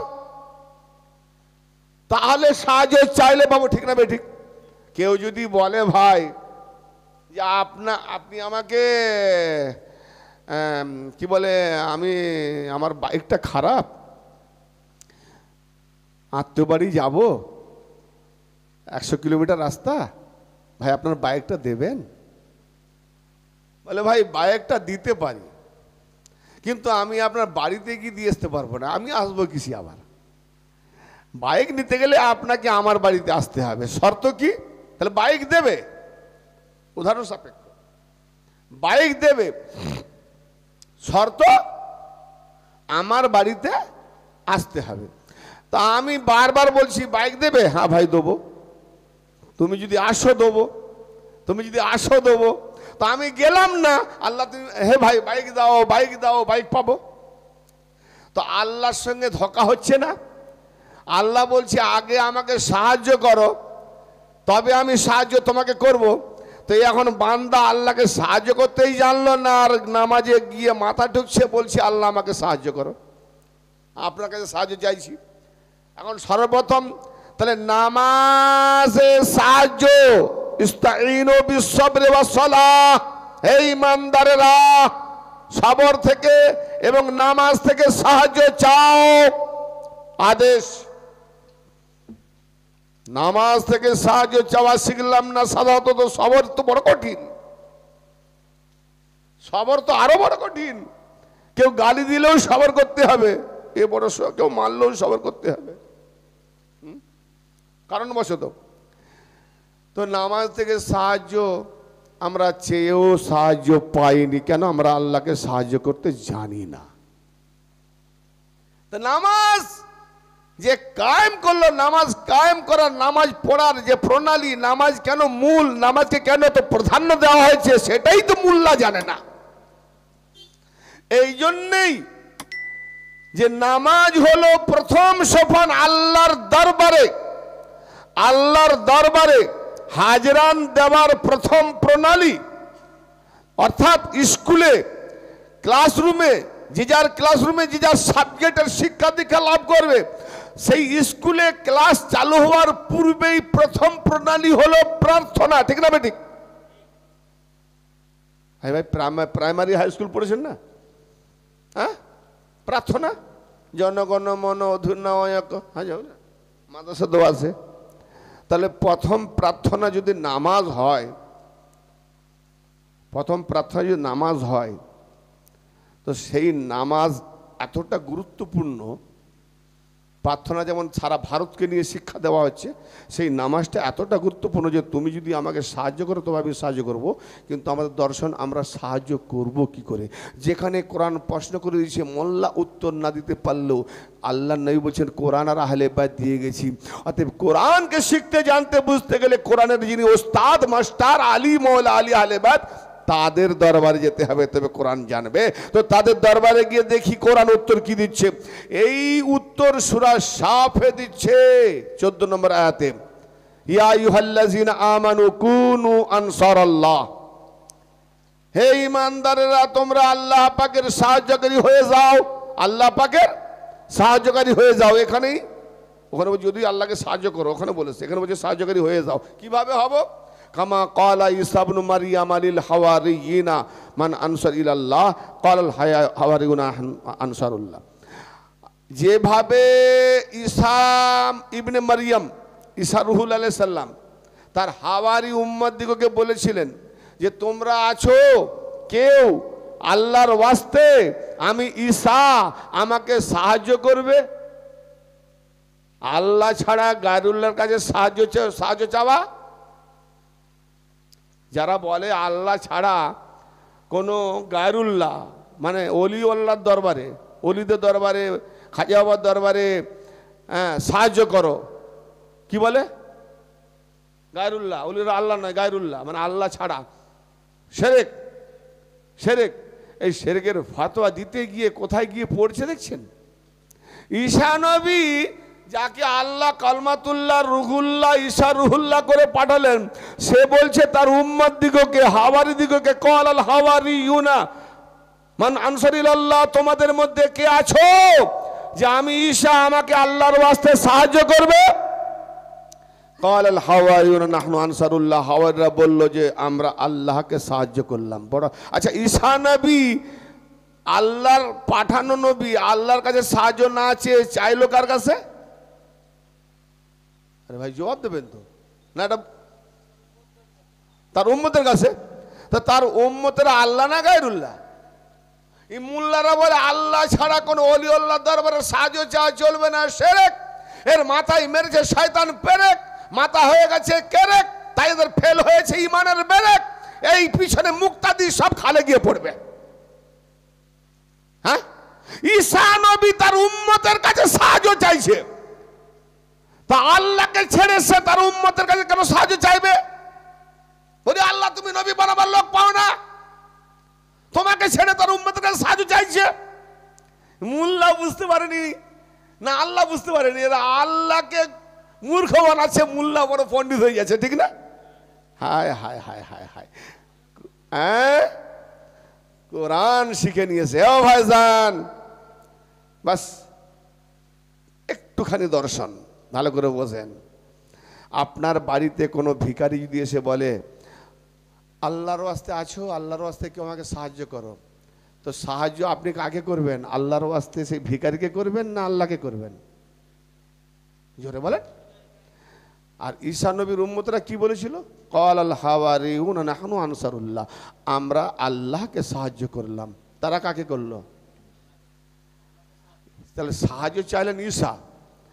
A: তাহলে সাহায্য চাইলে পাবো। ঠিক না বেঠিক? কেউ যদি বলে ভাই যে আপনি আমাকে কি বলে, আমি আমার বাইকটা খারাপ, আত্মীয় বাড়ি যাব 100 কিলোমিটার রাস্তা, ভাই আপনার বাইকটা দেবেন? বলে ভাই বাইকটা দিতে পারি কিন্তু আমি আপনার বাড়িতে গিয়ে দিয়ে আসতে পারবো না, আমি আসবো কিসে আবার? বাইক নিতে গেলে আপনাকে আমার বাড়িতে আসতে হবে। শর্ত কি? তাহলে বাইক দেবে, উদাহরণ সাপেক্ষ বাইক দেবে, শর্ত আমার বাড়িতে আসতে হবে। তা আমি বারবার বলছি বাইক দেবে? হ্যাঁ ভাই দেবো, তুমি যদি আসো দেবো, তুমি যদি আসো দেবো। তো আমি গেলাম না, আল্লাহ তুমি হে ভাই বাইক দাও, বাইক দাও, বাইক পাবো। তো আল্লাহর সঙ্গে ধোঁকা হচ্ছে না? আল্লাহ বলছে আগে আমাকে সাহায্য করো তবে আমি সাহায্য তোমাকে করব। তো এখন বান্দা আল্লাহকে সাহায্য করতেই জানলো না, আর নামাজে গিয়ে মাথা ঠুকছে, বলছে আল্লাহ আমাকে সাহায্য করো, আপনার কাছে সাহায্য চাইছি। এখন সর্বপ্রথম তাহলে নামাজে সাহায্য, ইস্তাঈনু বিস-সাবরি ওয়াস-সালাহ, হে ঈমানদারেরা সবর থেকে এবং নামাজ থেকে সাহায্য চাও, আদেশ। নামাজ থেকে সাহায্য চাওয়া শিখলাম না, সাধারণত তো সবর তো বড় কঠিন, সবর তো আরো বড় কঠিন। কেউ গালি দিলেও সবর করতে হবে, এ বড় কেউ মারলেও সবর করতে হবে কারণবশত। তো নামাজ থেকে সাহায্য আমরা চেয়েও সাহায্য পাইনি, কেন? আমরা আল্লাহকে সাহায্য করতে জানি না। তো নামাজ যে কায়েম করলো, নামাজ কায়েম করার, নামাজ পড়ার যে প্রণালী, নামাজ কেন মূল, নামাজকে কেন তো প্রাধান্য দেওয়া হয়েছে সেটাই তো মোল্লা জানে না। এই জন্যেই যে নামাজ হলো প্রথম সোপান আল্লাহর দরবারে, আল্লাহর দরবারে হাজরান দেওয়ার প্রথম প্রণালী। অর্থাৎ স্কুলে ক্লাসরুমে যে যার ক্লাসরুমে যে যার সাবজেক্টের শিক্ষা দীক্ষা লাভ করবে, সেই স্কুলে ক্লাস চালু হওয়ার পূর্বেই প্রথম প্রণালী হলো প্রার্থনা। ঠিক না বেঠিক? ভাই ভাই প্রাইমারি হাই স্কুল পড়েছেন না? হ্যাঁ, প্রার্থনা, জনগণ মন অধুনায়ক, হ্যাঁ যাও না, মাদ্রাসা দোয়া আছে। তাহলে প্রথম প্রার্থনা যদি নামাজ হয়, প্রথম প্রার্থনা যদি নামাজ হয়, তো সেই নামাজ এতটা গুরুত্বপূর্ণ। প্রার্থনা যেমন সারা ভারতকে নিয়ে শিক্ষা দেওয়া হচ্ছে, সেই নামাজটা এতটা গুরুত্বপূর্ণ যে তুমি যদি আমাকে সাহায্য করো তবে আমি সাহায্য করব, কিন্তু আমাদের দর্শন আমরা সাহায্য করব কি করে? যেখানে কোরআন প্রশ্ন করে দিয়েছে, মোল্লা উত্তর না দিতে পারলেও আল্লাহ নবী বলছেন কোরআন আর আহলে বাইত দিয়ে গেছি। অতএব কোরআনকে শিখতে জানতে বুঝতে গেলে কোরআনের যিনি ওস্তাদ মাস্টার আলী মৌলা আলী আহলে বাইত তাদের দরবারে যেতে হবে, তবে কোরআন জানবে। তো তাদের দরবারে গিয়ে দেখি কোরআন উত্তর কি দিচ্ছে। এই উত্তর সূরা সাফে দিচ্ছে 14 নম্বর আয়াতে, ইয়া আইয়ুহাল্লাযিনা আমানু কুনু আনসারাল্লাহ, হে ঈমানদারেরা তোমরা আল্লাহ পাকের সাহায্যকারী হয়ে যাও, আল্লাহ পাকের সাহায্যকারী হয়ে যাও। এখানেই ওখানে যদি আল্লাহকে সাহায্য করো, ওখানে বলেছে, এখানে বলছে সাহায্যকারী হয়ে যাও। কিভাবে হব? কামা ক্বালা ঈসা ইবনু মারইয়াম লিল হাওয়ারিয়িনা মান আনসার ইলাল্লাহ ক্বালাল হাওয়ারিয়ুনা আনসারুল্লাহ। যেভাবে ঈসা ইবনে মারইয়াম, ঈসা রুহুল আলাইহিস সালাম তার হাওয়ারি উম্মত দিগকে বলেছিলেন যে তোমরা আছো কেউ আল্লাহর ওয়াস্তে, আমি ঈসা, আমাকে সাহায্য করবে। আল্লাহ ছাড়া গায়রুল্লাহর কাছে সাহায্য চাওয়া। যারা বলে আল্লাহ ছাড়া কোনো গায়রুল্লাহ, মানে অলিউল্লাহর দরবারে, অলিদের দরবারে, খাজা বাবার দরবারে সাহায্য করো, কি বলে? গায়রুল্লাহ। অলিরা আল্লাহ নয়, গায়রুল্লাহ মানে আল্লাহ ছাড়া। শিরক, শিরক। এই শিরকের ফতোয়া দিতে গিয়ে কোথায় গিয়ে পড়ছে দেখছেন? ঈসা নবী যাকে আল্লাহ কালমাতুল্লাহ রুহুল্লাহ ঈসা রুহুল্লাহ করে পাঠালেন, সে বলছে তার উম্মত দিগকে, হাওয়ারি দিগকে, ক্বালাল হাওয়ারিয়ুনা মান আনসার ইলাল্লাহ, তোমাদের মধ্যে কে আছো যে আমি ঈসা, আমাকে আল্লাহর ওয়াস্তে সাহায্য করবে? ক্বালাল হাওয়ারিয়ুনা নাহনু আনসারুল্লাহ, হাওয়ারিরা বলল যে আমরা আল্লাহকে সাহায্য করলাম। বড় আচ্ছা, ঈসা নবী আল্লাহর পাঠানো নবী, আল্লাহর কাছে সাহায্য না চেয়ে চাইলো কার কাছে? আরে ভাই জবাব দেবেন তো না, এটা তার উম্মতের কাছে। তা তার উম্মতেরা আল্লাহ না গায়রুল্লাহ? এই মুল্লারা বলে আল্লাহ ছাড়া কোনো ওলিউল্লাহর দরবারে সাহায্য চাওয়া চলবে না, শিরক। এর মাথায় মেরেছে শয়তান পেরেক, মাথা হয়ে গেছে কেরেক, তাই এদের ফেল হয়েছে ইমানের বেরেক। এই পিছনে মুক্তাদি সব খালে গিয়ে পড়বে। হ্যাঁ, ঈসা নবী তার উম্মতের কাছে সাহায্য চাইছে, তা আল্লাহকে ছেড়ে সে তার উম্মতের কাছে কেন সাহায্য চাইবে? বলি আল্লাহ তুমি নবী বানাবার লোক পাও না, তোমাকে ছেড়ে তার উম্মতের কাছে সাহায্য চাইছে। মুল্লা বুঝতে পারেনি না আল্লাহ বুঝতে পারেনি, এরা আল্লাহকে মূর্খ বানাচ্ছে, মুল্লা বড় পণ্ডিত হয়ে গেছে, ঠিক না? হায় হায় হায় হায় হায়, হ্যাঁ কোরআন শিখে নিয়েছে। ও ভাইজান, বাস একটুখানি দর্শন ভালো করে বোঝেন। আপনার বাড়িতে কোনো ভিখারি যদি এসে বলে আল্লাহর ওয়াস্তে আছো, আল্লাহর ওয়াস্তে কেউ আমাকে সাহায্য করো, তো সাহায্য আপনি কাকে করবেন? আল্লাহর ওয়াস্তে সেই ভিখারিকে করবেন না আল্লাহকে করবেন? জোরে বলেন। আর ঈসা নবীর উম্মতরা কি বলেছিল? ক্বালাল হাওয়ারিয়ুনা নাহনু আনসারুল্লাহ, আমরা আল্লাহকে সাহায্য করলাম। তারা কাকে করলো? তাহলে সাহায্য চাইলেন ঈসা,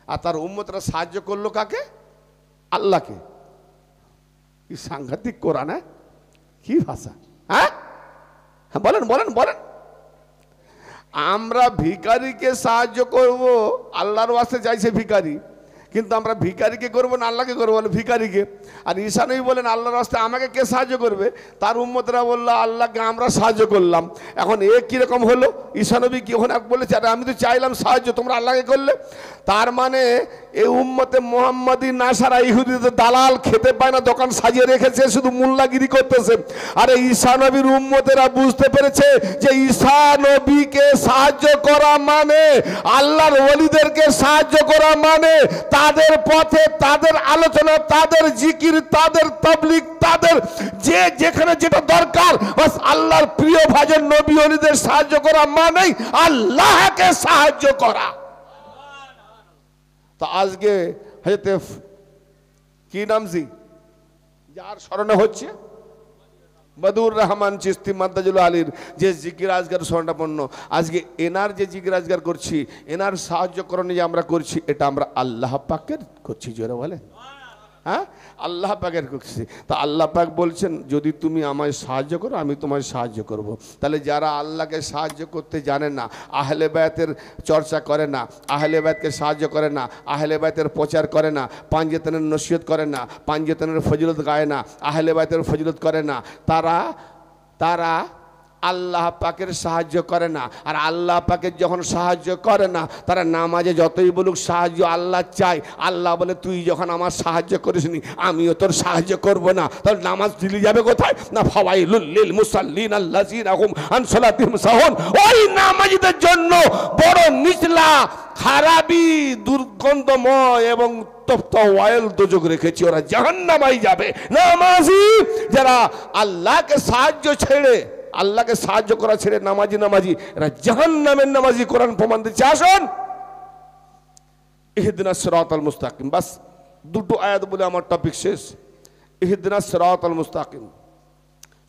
A: আর তার উম্মতরা সাহায্য করলো কাকে? আল্লাহকে। কি সাংঘাতিক কোরআন! কি ভাষা! হ্যাঁ বলেন বলেন বলেন। আমরা ভিখারিকে সাহায্য করব, আল্লাহর ওয়াস্তে চাইছে ভিখারি, কিন্তু আমরা ভিখারিকে করবো না আল্লাহকে করবো? বলে ভিখারিকে। আর ঈসা নবী বলেন আল্লাহর রাস্তে আমাকে কে সাহায্য করবে? তার উম্মতরা বললো আল্লাহকে আমরা সাহায্য করলাম। এখন এ কীরকম হলো? ঈসা নবী কি ওখানে বলেছে আরে আমি তো চাইলাম সাহায্য, তোমরা আল্লাহকে করলে? তার মানে এই উম্মতে মোহাম্মদী নাসারা ইহুদিদের দালাল, খেতে পায় না, দোকান সাজিয়ে রেখেছে, শুধু মোল্লাগিরি করতেছে। আরে ঈসা নবীর উম্মতেরা বুঝতে পেরেছে যে ঈসা নবীকে সাহায্য করা মানে, আল্লাহর ওলিদেরকে সাহায্য করা মানে তাদের পথে, তাদের আলোচনা, তাদের জিকির, তাদের তাবলীগ, তাদের যে যেখানে যেটা দরকার, বাস আল্লাহর প্রিয় ভাজন নবী ওলিদের সাহায্য করা মানেই আল্লাহকে সাহায্য করা। তো আজকে হযরত কি নাম জি যার স্মরণে হচ্ছে বদুর রহমান চিশতি মাদ্দাজুল আলীর যে জিকির আজগার স্মরণাপন্ন, আজকে এনার যে জিকির আজগার করছি, এনার সাহায্য করণে যে আমরা করছি, এটা আমরা আল্লাহ পাকের করছি। জোরে বলে হ্যাঁ, আল্লাহ পাকের করছি। তা আল্লাহ পাক বলছেন যদি তুমি আমায় সাহায্য করো আমি তোমায় সাহায্য করব। তাহলে যারা আল্লাহকে সাহায্য করতে জানে না, আহলে বায়াতের চর্চা করে না, আহলে বায়াতকে সাহায্য করে না, আহলে বায়াতের প্রচার করে না, পাঞ্জেতনের নসিহত করে না, পাঞ্জেতনের ফজিলত গায় না, আহলে বায়াতের ফজিলত করে না, তারা আল্লাহ পাকের সাহায্য করে না। আর আল্লাহ পাকের যখন সাহায্য করে না, তারা নামাজে যতই বলুক সাহায্য আল্লাহ চাই, আল্লাহ বলে তুই যখন আমার সাহায্য করিসনি আমিও তোর সাহায্য করব না, তাহলে নামাজ দিলি যাবে কোথায়? না ফাওয়াইলুল লিল মুসাল্লিন আল্লাযিনা হুম আন সালাতিহিম সাহুন। ওই নামাজীদের জন্য বড় নিচলা, খারাপি, দুর্গন্ধময় এবং তপ্ত ওয়াইল দোজখ রেখেছি, ওরা জাহান্নামে যাবে। নামাজি যারা আল্লাহকে সাহায্য ছেড়ে, আল্লাহকে সাহায্য করা ছেড়ে নামাজি এরা জাহান্নামের নামাজি। কোরআন প্রমাণ দিচ্ছে। আসুন ইহদিনাস সিরাতাল মুস্তাকিম, বাস দুটো আয়াত বলে আমার টপিক শেষ। ইহদিনাস সিরাতাল মুস্তাকিম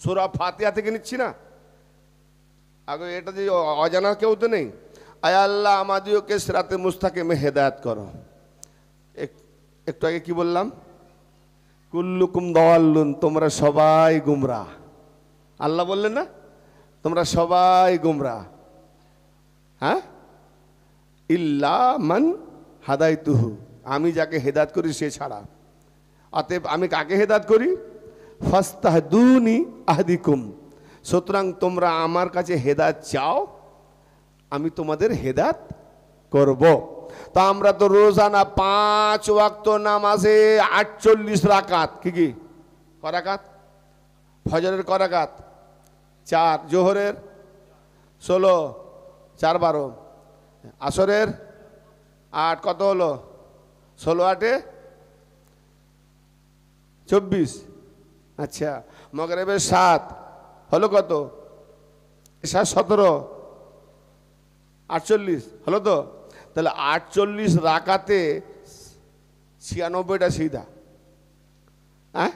A: সূরা ফাতিহা থেকে নিচ্ছি না, আগে এটা যে অজানা কেউ তো নেই। আয় আল্লাহ আমাদিওকে সিরাতে মুস্তাকিমে হেদায়েত করো। একটু আগে কি বললাম? কুল্লুকুম দাল্লুন, তোমরা সবাই গুমরাহ। আল্লাহ বললেন না তোমরা সবাই গুমরাহ, হ্যাঁ, ইল্লা মান হাদাইতুহু, আমি যাকে হেদায়েত করি সে ছাড়া। অতএব আমি কাকে হেদায়েত করি? ফাস্তাহদুনি আহদিকুম, সুতরাং তোমরা আমার কাছে হেদায়েত চাও, আমি তোমাদের হেদায়েত করব। তা আমরা তো রোজানা 5 ওয়াক্ত নামাজে 48 রাকাত, কি করাকাত? ফজরের করাকাত 4, জোহরের 16, 4 12, আসরের 8, কত হলো? 16 8 24, আচ্ছা, মাগরিবের 7 হলো কত? 7 17 48 হলো তো। তাহলে 48 রাকাতে 96টা সিজদা, হ্যাঁ?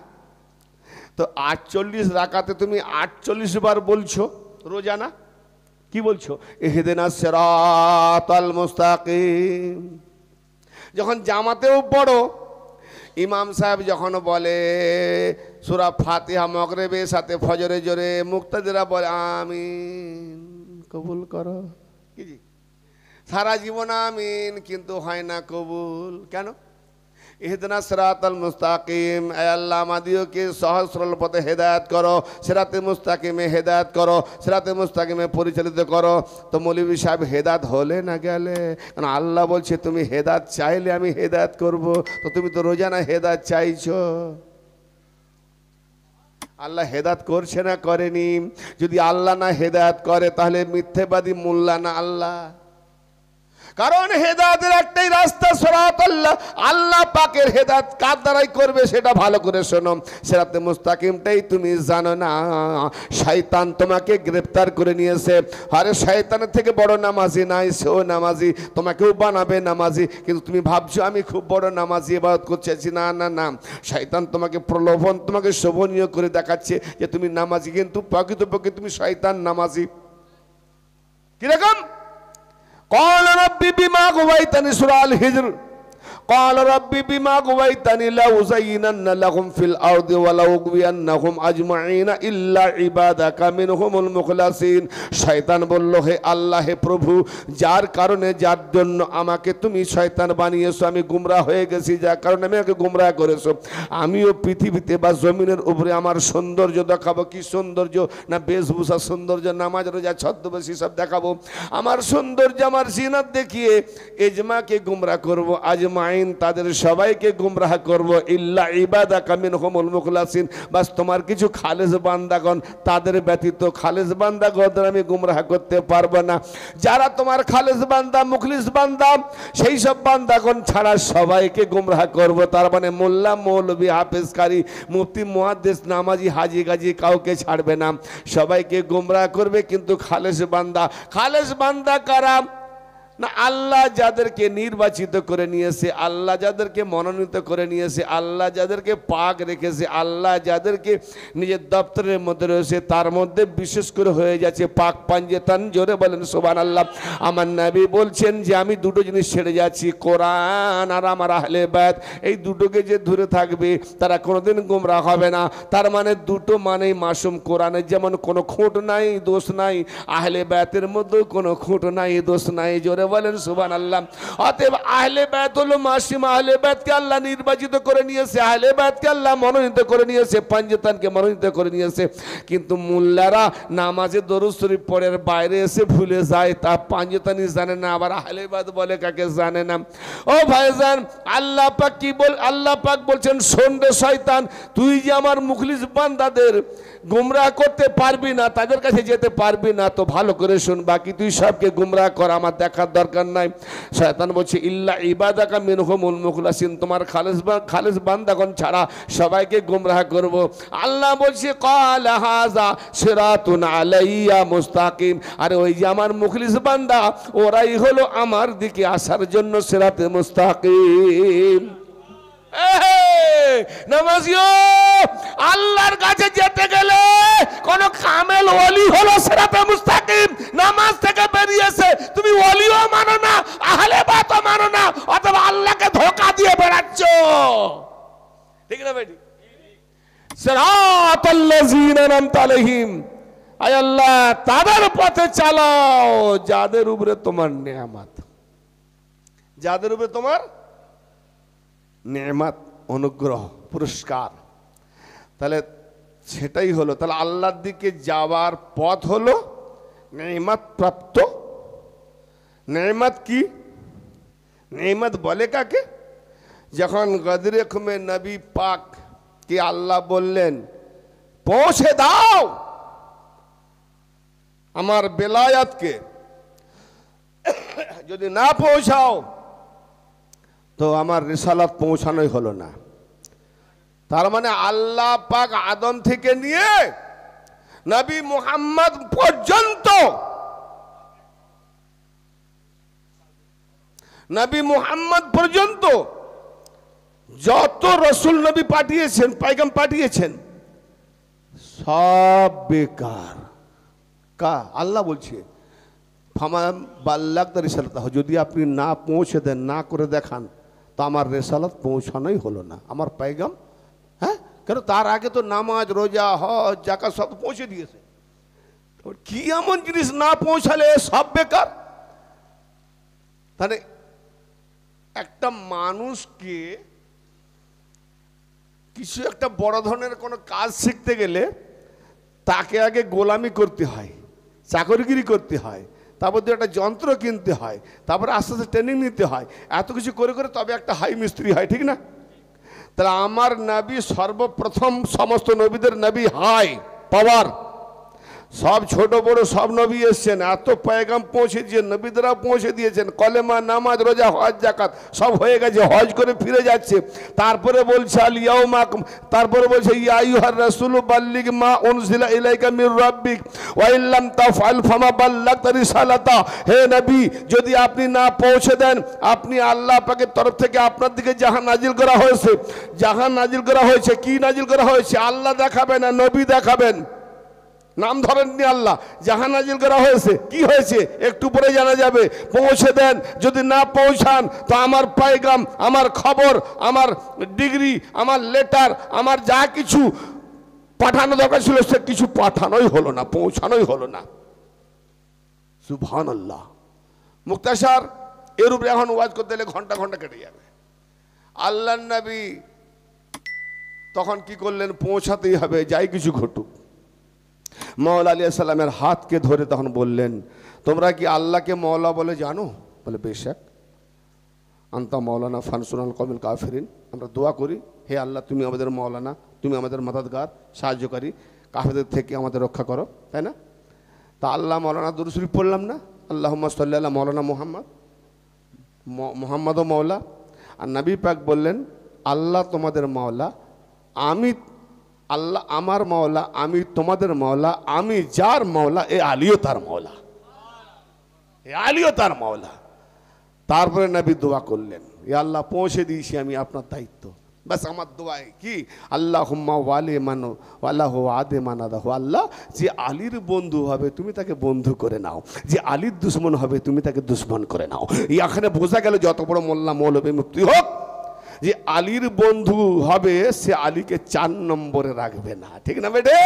A: তো 48 রাকাতে তুমি 48 বার বলছো রোজানা, কি বলছো? ইহদিনাস সিরাতাল মুস্তাকিম। যখন জামাতেও পড়ো, ইমাম সাহেব যখন বলে সূরা ফাতিহা মাগরিবের সাথে ফজরে জোরে, মুক্তাদিরা বলে আমিন, কবুল করো। কি জি? সারা জীবন আমিন, কিন্তু হয় না কবুল। কেন? ইহদিনাস সিরাতাল মুস্তাকিম, আয় আল্লাহ আমাদিওকে সহজ সরল পথে হেদায়েত করো, সিরাতে মুস্তাকিমে হেদায়েত করো, সিরাতে মুস্তাকিমে পরিচালিত করো। তো মৌলভী সাহেব হেদায়েত হলে না গেলে, কারণ আল্লাহ বলছে তুমি হেদায়েত চাইলে আমি হেদায়েত করব। তো তুমি তো রোজানা হেদায়েত চাইছো, আল্লাহ হেদায়েত করছে না করেনি? যদি আল্লাহ না হেদায়েত করে তাহলে মিথ্যেবাদী মোল্লা না আল্লাহ। কারণ হেদায়েতের একটাই রাস্তা সিরাত আল্লাহ, আল্লাহ পাকের হেদায়েত কার দ্বারাই করবে সেটা ভালো করে শোনো। সিরাতে মুস্তাকিমটাই তুমি জানো না। শয়তান তোমাকে গ্রেফতার করে নিয়েছে। আরে শয়তানের থেকে বড় নামাজি নাই, সেও নামাজি, তোমাকেও বানাবে নামাজি, কিন্তু তুমি ভাবছো আমি খুব বড় নামাজি, ইবাদত করছি। না না না, শয়তান তোমাকে প্রলোভন, তোমাকে শোভনীয় করে দেখাচ্ছে যে তুমি নামাজি, কিন্তু প্রকৃতপক্ষে তুমি শয়তান নামাজি। কিরকম? قال ربي بما غويتني سورة الهجر قال ربي بما غويتني لأزينن لهم في الأرض ولأغوينهم أجمعين إلا عبادك منهم المخلصين। শয়তান বলল, হে আল্লাহ, হে প্রভু, যার কারণে যার জন্য আমাকে তুমি শয়তান বানিয়েছো, আমি গুমরাহ হয়ে গেছি, যার কারণে আমাকে গুমরাহ করেছো, আমিও পৃথিবীতে বা জমিনের উপরে আমার সৌন্দর্য দেখাবো। কি সৌন্দর্য? না বেশভূষা সৌন্দর্য, নামাজ রোজা ছদ্মবেশী সব দেখাবো। আমার সৌন্দর্য, আমার জিনাত দেখিয়ে এজমাকে গুমরাহ করবো। আজমাইন আজমাইন, তাদের সবাইকে গুমরাহ করব, ইল্লা ইবাদাকা মিনহুমুল মুখলাসিন, বাস তোমার কিছু খালেস বান্দাগণ, তাদের ব্যতীত খালেস বান্দাগণদের আমি গুমরাহ করতে পারবো না। যারা তোমার খালেস বান্দা, মুখলিস বান্দা, সেই সব বান্দাগণ ছাড়া সবাইকে গুমরাহ করব। তার মানে মোল্লা, মৌলবি, হাফেজ, কারি, মুফতি, মুহাদ্দিস, নামাজি, হাজি, গাজি কাউকে ছাড়বে না, সবাইকে গুমরাহ করবে। কিন্তু খালেস বান্দা কারা? না, আল্লাহ যাদেরকে নির্বাচিত করে নিয়েছে, আল্লাহ যাদেরকে মনোনীত করে নিয়েছে, আল্লাহ যাদেরকে পাক রেখেছে, আল্লাহ যাদেরকে নিজের দপ্তরের মধ্যে রয়েছে, তার মধ্যে বিশেষ করে হয়ে যাচ্ছে পাক পাঞ্জেতান। জোরে বলেন সুবহানাল্লাহ। আমার নবী বলছেন যে আমি দুটো জিনিস ছেড়ে যাচ্ছি, কোরআন আর আমার আহলে বায়ত। এই দুটোকে যে ধরে থাকবে তারা কোনোদিন গোমরাহ হবে না। তার মানে দুটো মানেই মাসুম। কোরআনের যেমন কোনো খুঁট নাই, দোষ নাই, আহলে বায়তের মধ্যেও কোনো খুঁট নাই, দোষ নাই। জোরে বলেন সুবহানাল্লাহ। অতএব আহলে বায়ত হলো মাসুম। আহলে বায়তকে আল্লাহ নির্বাচিত করে নিয়েছে, আহলে বায়তকে আল্লাহ মনোনীত করে নিয়েছে, পাঞ্জেতানকে মনোনীত করে নিয়েছে। কিন্তু মোল্লারা নামাজে দরুদ শরীফ পড়ে বাইরে এসে ভুলে যায়, তা পাঞ্জেতানি জানে না, আবার আহলে বায়ত বলে কাকে জানে না। ও ভাইজান, আল্লাহ পাক কি বল? আল্লাহ পাক বলছেন, শোন রে শয়তান, তুই যে আমার মুখলিস বান্দাদের গুমরাহ করতে পারবি না, তাদের কাছে যেতে পারবি না, তো ভালো করে শোন, বাকি তুই সবকে গুমরাহ কর, আমার দেখার দরকার নাই। শয়তান বলছে, ইল্লা ইবাদাকা মিনহুমুল মুখলাসিন, তোমার খালেস বান্দাগণ ছাড়া সবাইকে গুমরাহ করব। আল্লাহ বলছে, ক্বাল হাযা সিরাতুন আলাইয়া মুস্তাকিম। আরে ওই যে আমার মুখলিস বান্দা, ওরাই হলো আমার দিকে আসার জন্য সিরাতে মুস্তাকিম। নামাজিও, আল্লাহর কাছে যেতে গেলে কোন কামেল ওলি হলো সিরাতে মুস্তাকিম, নামাজ থেকে বেরিয়েছে, তুমি ওলিও মানো না, আহলে বায়তও মানো না, অথবা আল্লাহকে ধোঁকা দিয়ে বেড়াচ্ছ, ঠিক না বেটি? সিরাতাল্লাযীনা আনআমতা আলাইহিম, আয় আল্লাহ তাদের পথে চালাও যাদের উপরে তোমার নেয়ামত, যাদের উপরে তোমার নেয়ামত, অনুগ্রহ, পুরস্কার। তাহলে সেটাই হলো, তাহলে আল্লাহর দিকে যাওয়ার পথ হলো নেয়ামত প্রাপ্ত। নেয়ামত কি? নেয়ামত বলে কাকে? যখন গদরে খুমে নবী পাক কে আল্লাহ বললেন, পৌঁছে দাও আমার বেলায়াতকে, যদি না পৌঁছাও তো আমার রিসালাত পৌঁছানোই হলো না। তার মানে আল্লাহ পাক আদম থেকে নিয়ে নবী মুহাম্মদ পর্যন্ত, নবী মুহাম্মদ পর্যন্ত যত রসুল নবী পাঠিয়েছেন, পায়গাম পাঠিয়েছেন, সব বেকার। কা আল্লাহ বলছে, ফামা বাল্লাগতা রিসালাত, যদি আপনি না পৌঁছে দেন, না করে দেখান, তো আমার রেসালাত পৌঁছানোই হলো না, আমার পায়গাম। হ্যাঁ, কেন? তার আগে তো নামাজ, রোজা, হজ, যাকাত সব পৌঁছে দিয়েছে। কি এমন জিনিস না পৌঁছালে সব বেকার? তাহলে একটা মানুষকে কিছু একটা বড় ধরনের কোনো কাজ শিখতে গেলে তাকে আগে গোলামি করতে হয়, চাকরিগিরি করতে হয়, তারপর একটা যন্ত্র কিনতে হয়, তারপরে আস্তে আস্তে ট্রেনিং নিতে হয়, এত কিছু করে করে তবে একটা হাই মিস্ত্রি হয়, ঠিক না? তাহলে আমার নবী সর্বপ্রথম, সমস্ত নবীদের নবী হাই পাওয়ার, সব ছোট বড় সব নবী এসছেন, এত পয়গাম পৌঁছে দিয়েছেন, নবীদরা পৌঁছে দিয়েছেন, কলেমা, নামাজ, রোজা, হজ, যাকাত সব হয়ে গেছে, হজ করে ফিরে যাচ্ছে। তারপরে বলছে আল ইয়াউমা, তারপরে বলছে ইয়া আইয়ুহার রাসূলু বাল্লিগ মা উনজিলা ইলাইকা মির রাব্বিক ওয়া ইল্লাম তাফআল ফামা বাল্লাগতা রিসালাতা। হে নবী, যদি আপনি না পৌঁছে দেন, আপনি আল্লাহ পাকের তরফ থেকে আপনার দিকে জাহান নাজিল করা হয়েছে, জাহান নাজিল করা হয়েছে। কি নাজিল করা হয়েছে? আল্লাহ দেখাবেন না, নবী দেখাবেন, নাম ধরেননি আল্লাহ, জাহান নাজিল করা হয়েছে। কি হয়েছে একটু পরে জানা যাবে। পৌঁছে দেন, যদি না পৌঁছান তো আমার পায়গাম, আমার খবর, আমার ডিগ্রি, আমার লেটার, আমার যা কিছু পাঠানো দরকার ছিল সে কিছু পাঠানোই হলো না, পৌঁছানোই হলো না। সুবহানাল্লাহ। মুক্তাসার এর উপরে এখন ওয়াজ করতে গেলে ঘন্টা ঘন্টা কেটে যাবে। আল্লাহর নবী তখন কি করলেন? পৌঁছাতেই হবে, যাই কিছু ঘটুক। মওলা আলাইহিস সালামের হাতকে ধরে তখন বললেন, তোমরা কি আল্লাহকে মওলা বলে জানো? বলে বেশক। আন্তা মৌলানা ফানসুনাল কবিল কাফিরিন। আমরা দোয়া করি, হে আল্লাহ তুমি আমাদের মৌলানা, তুমি আমাদের মাদাদগার, সাহায্যকারী, কাফেরদের থেকে আমাদের রক্ষা করো, তাই না? তা আল্লাহ মৌলানা দুরূদ শরীফ পড়লাম না, আল্লাহুম্মা সাল্লি আলা মৌলানা মুহাম্মদ, মুহাম্মদও মৌলা। আর নবী পাক বললেন আল্লাহ তোমাদের মৌলা, আমি আল্লাহ আমার মৌলা, আমি তোমাদের মৌলা, আমি যার মৌলা এ আলীও তার মৌলা, এ আলীও তার মৌলা। তারপরে নবী দোয়া করলেন, এ আল্লাহ পৌঁছে দিয়েছি আমি আপনার দায়িত্ব, বাস আমার দোয়ায় কি আল্লাহুম্মা ওয়ালি মানো ওয়ালাহু আদে মানাদাহু। আল্লাহ যে আলীর বন্ধু হবে তুমি তাকে বন্ধু করে নাও, যে আলীর দুশ্মন হবে তুমি তাকে দুশ্মন করে নাও। এখানে বোঝা গেল যত বড় মোল্লা মৌলবী মুফতি হোক, যে আলীর বন্ধু হবে সে আলীকে 4 নম্বরে রাখবে না, ঠিক না বেটে?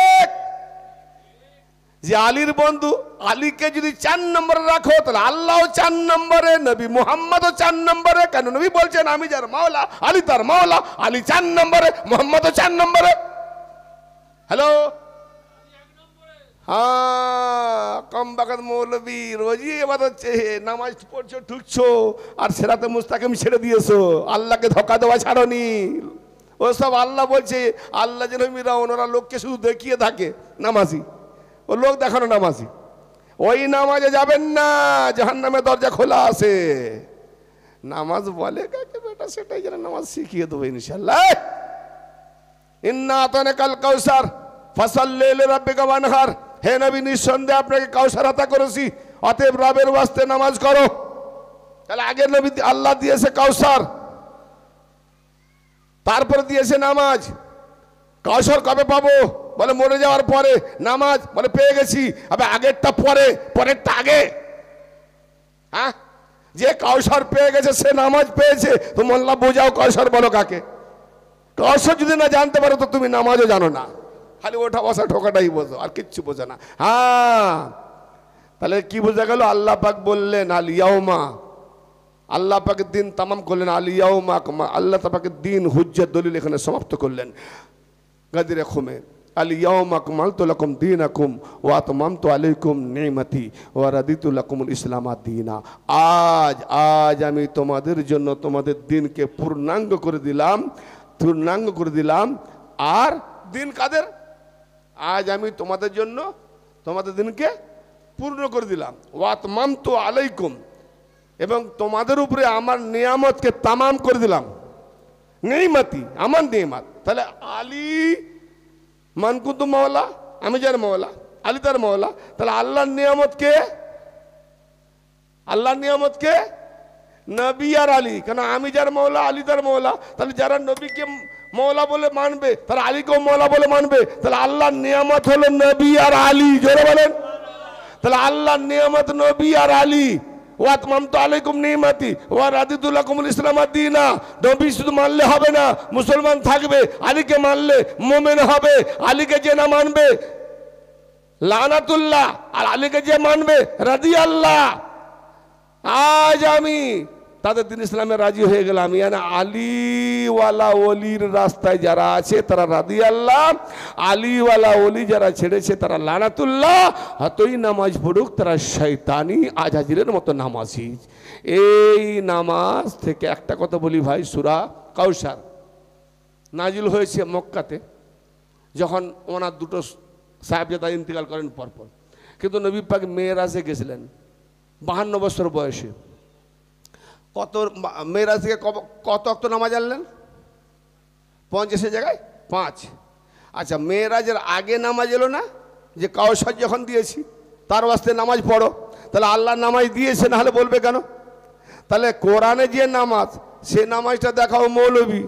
A: যে আলীর বন্ধু আলীকে যদি 4 নম্বরে রাখো তাহলে আল্লাহও 4 নম্বরে, নবী মুহাম্মদও 4 নম্বরে। কেন নবী বলছেন আমি যার মাওলা আলী তার মাওলা, আলী 4 নম্বরে, মুহাম্মদও 4 নম্বরে। হ্যালো, হ্যাঁ, কম বাগান মৌলবী রোজই এবার হচ্ছে নামাজ পড়ছো ঢুকছো আর সেরাতে মুস্তাকিম ছেড়ে দিয়েছো, আল্লাহকে ধোকা দেওয়া ছাড়নি। ওসব আল্লাহ বলছে আল্লাহ যেন মিরা ওনারা লোককে শুধু দেখিয়ে থাকে নামাজি, ও লোক দেখানো নামাজি, ওই নামাজে যাবেন না, জাহান্নামের দরজা খোলা আছে। নামাজ বলে কাকে বেটা সেটাই যেন নামাজ শিখিয়ে দেবো ইনশাআল্লাহ। ইন্না আতানাকাল কাউসার ফাসাল্লি লিরাব্বিকা ওয়ানহার। হে নবী নিঃসন্দেহে আপনাকে কাউসার আতা করেছি, অতএব রবের ওয়াস্তে নামাজ করো। তাহলে আগে নবী আল্লাহ দিয়েছে কাউসার, তারপরে দিয়েছে নামাজ। কাউসার কবে পাবো? বলে মরে যাওয়ার পরে। নামাজ বলে পেয়ে গেছি, আবে আগেরটা পরে, পরেরটা আগে। হ্যাঁ, যে কাউসার পেয়ে গেছে সে নামাজ পেয়েছে, তো মোল্লা বোঝাও কাউসার বলো কাকে? কাউসার যদি না জানতে পারো তো তুমি নামাজও জানো না, খালি ওঠা বসা ঠোকাটাই বোঝো, আর কিচ্ছু বোঝো না। হ্যাঁ, তাহলে কি বোঝা গেল? আল্লাহ পাক বললেন আল ইয়াউমা, আল্লাহ পাকের দিন তামাম করলেন, আল ইয়াউমা, আল্লাহ পাকের দিন হুজ্জত দলিল এখানে সমাপ্ত করলেন। গাদিরে খুমে আল ইয়াউমা আকমালতু লাকুম দীনাকুম ওয়া আতমামতু আলাইকুম নি'মাতি ওয়া রাদিতু লাকুমুল ইসলাম দীনা। আজ আমি তোমাদের জন্য তোমাদের দিনকে পূর্ণাঙ্গ করে দিলাম, পূর্ণাঙ্গ করে দিলাম। আর দিন কাদের? আজ আমি তোমাদের জন্য তোমাদের দিনকে পূর্ণ করে দিলাম। ওয়া আতমামতু আলাইকুম, এবং তোমাদের উপরে আমার নিয়ামতকে তামাম করে দিলাম। নি'মাতি, আমার নিয়ামত। তাহলে আলী মান কুনতু মাওলা, আমি যার মাওলা, আলী তার মাওলা। তাহলে আল্লাহর নিয়ামত কে? আল্লাহর নিয়ামত কে? নবী আর আলী। কেন আমি যার মাওলা আলী তার মাওলা। তাহলে যারা নবীকে মাওলা বলে মানবে তারা আলীকেও মাওলা বলে মানবে। তাহলে আল্লাহর নিয়ামত হলো নবী আর আলী, জোরে বলেন। তাহলে আল্লাহর নিয়ামত নবী আর আলী। ওয়া আতমামতু আলাইকুম নি'মাতি ওয়া রাদিতু লাকুমুল ইসলাম দীনা। নবী শুধু মানলে হবে না, মুসলমান থাকবে। আলীকে মানলে মুমিন হবে। আলীকে যে না মানবে লানাতুল্লাহ, আর আলীকে যে মানবে রাদিয়াল্লাহ। আজ আমি তাদের দিন ইসলামে রাজি হয়ে গেলাম। ইয়ানা আলীওয়ালা ওলির রাস্তায় যারা আছে তারা রাদিয়াল্লাহ, আলীওয়ালা ওলি যারা ছেড়েছে তারা লানাতুল্লাহ। হতই নামাজ পড়ুক তারা শয়তানি আজাজিরের মতো নামাজি। এই নামাজ থেকে একটা কথা বলি ভাই, সূরা কাউসার নাজিল হয়েছে মক্কাতে, যখন ওনার দুটো সাহেবজাদা ইন্তেকাল করেন পরপর। কিন্তু নবী পাক মেরাজে গেছিলেন 52 বছর বয়সে। কত মেরাজ থেকে কত ওয়াক্ত নামাজ আনলেন? 50 জায়গায় 5। আচ্ছা, মেরাজের আগে নামাজ এলো না যে কাউসার যখন দিয়েছি তার ওয়াস্তে নামাজ পড়ো? তাহলে আল্লাহ নামাজ দিয়েছে, না হলে বলবে কেন? তাহলে কোরআনে যে নামাজ, সে নামাজটা দেখাও মৌলবী,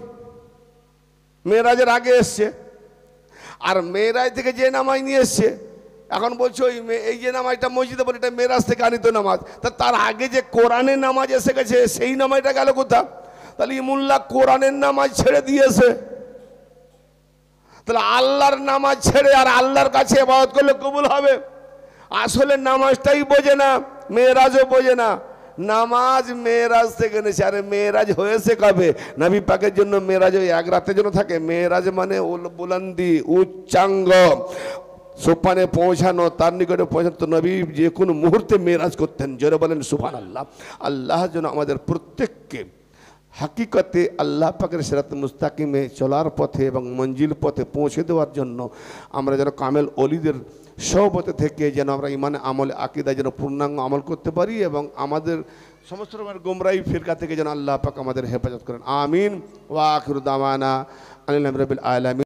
A: মেরাজের আগে এসছে। আর মেরাজ থেকে যে নামাজ নিয়ে এসছে এখন বলছো এই যে নামাজটা মসজিদে বলে এটা মেরাজ থেকে আনিত নামাজ, তার আগে যে কোরআনের নামাজ এসে গেছে সেই নামাজটা গেল কোথা? তাহলে ইমুল্লাহ কোরআনের নামাজ ছেড়ে দিয়েছে। তাহলে আল্লাহর নামাজ ছেড়ে আর আল্লাহর কাছে ইবাদত করলে কবুল হবে? আসলে নামাজটাই বোঝে না, মেরাজও বোঝে না। নামাজ মেরাজ থেকে নেছে। আরে মেরাজ হয়েছে কবে? নবী পাকের জন্য মেরাজ ওই এক রাতের জন্য থাকে। মেরাজ মানে বুলন্দি, উচ্চাঙ্গ, সোপানে পৌঁছানো, তার নিকটে পৌঁছানো। তো নবী যে কোনো মুহূর্তে মেরাজ করতেন। জোরে বলেন সুবহানাল্লাহ। আল্লাহ যেন আমাদের প্রত্যেককে হাকিকতে আল্লাহ পাকের সিরাত মুস্তাকিমে চলার পথে এবং মঞ্জিল পথে পৌঁছে দেওয়ার জন্য আমরা যেন কামেল অলিদের সহবতে থেকে যেন আমরা ইমান আমল আকীদা যেন পূর্ণাঙ্গ আমল করতে পারি এবং আমাদের সমস্ত রকমের গোমরাহি ফিরকা থেকে যেন আল্লাহ পাক আমাদের হেফাজত করেন। আমিন। ওয়া আখিরু দাওয়ানা আলহামদুলিল্লাহি রাব্বিল আলামিন।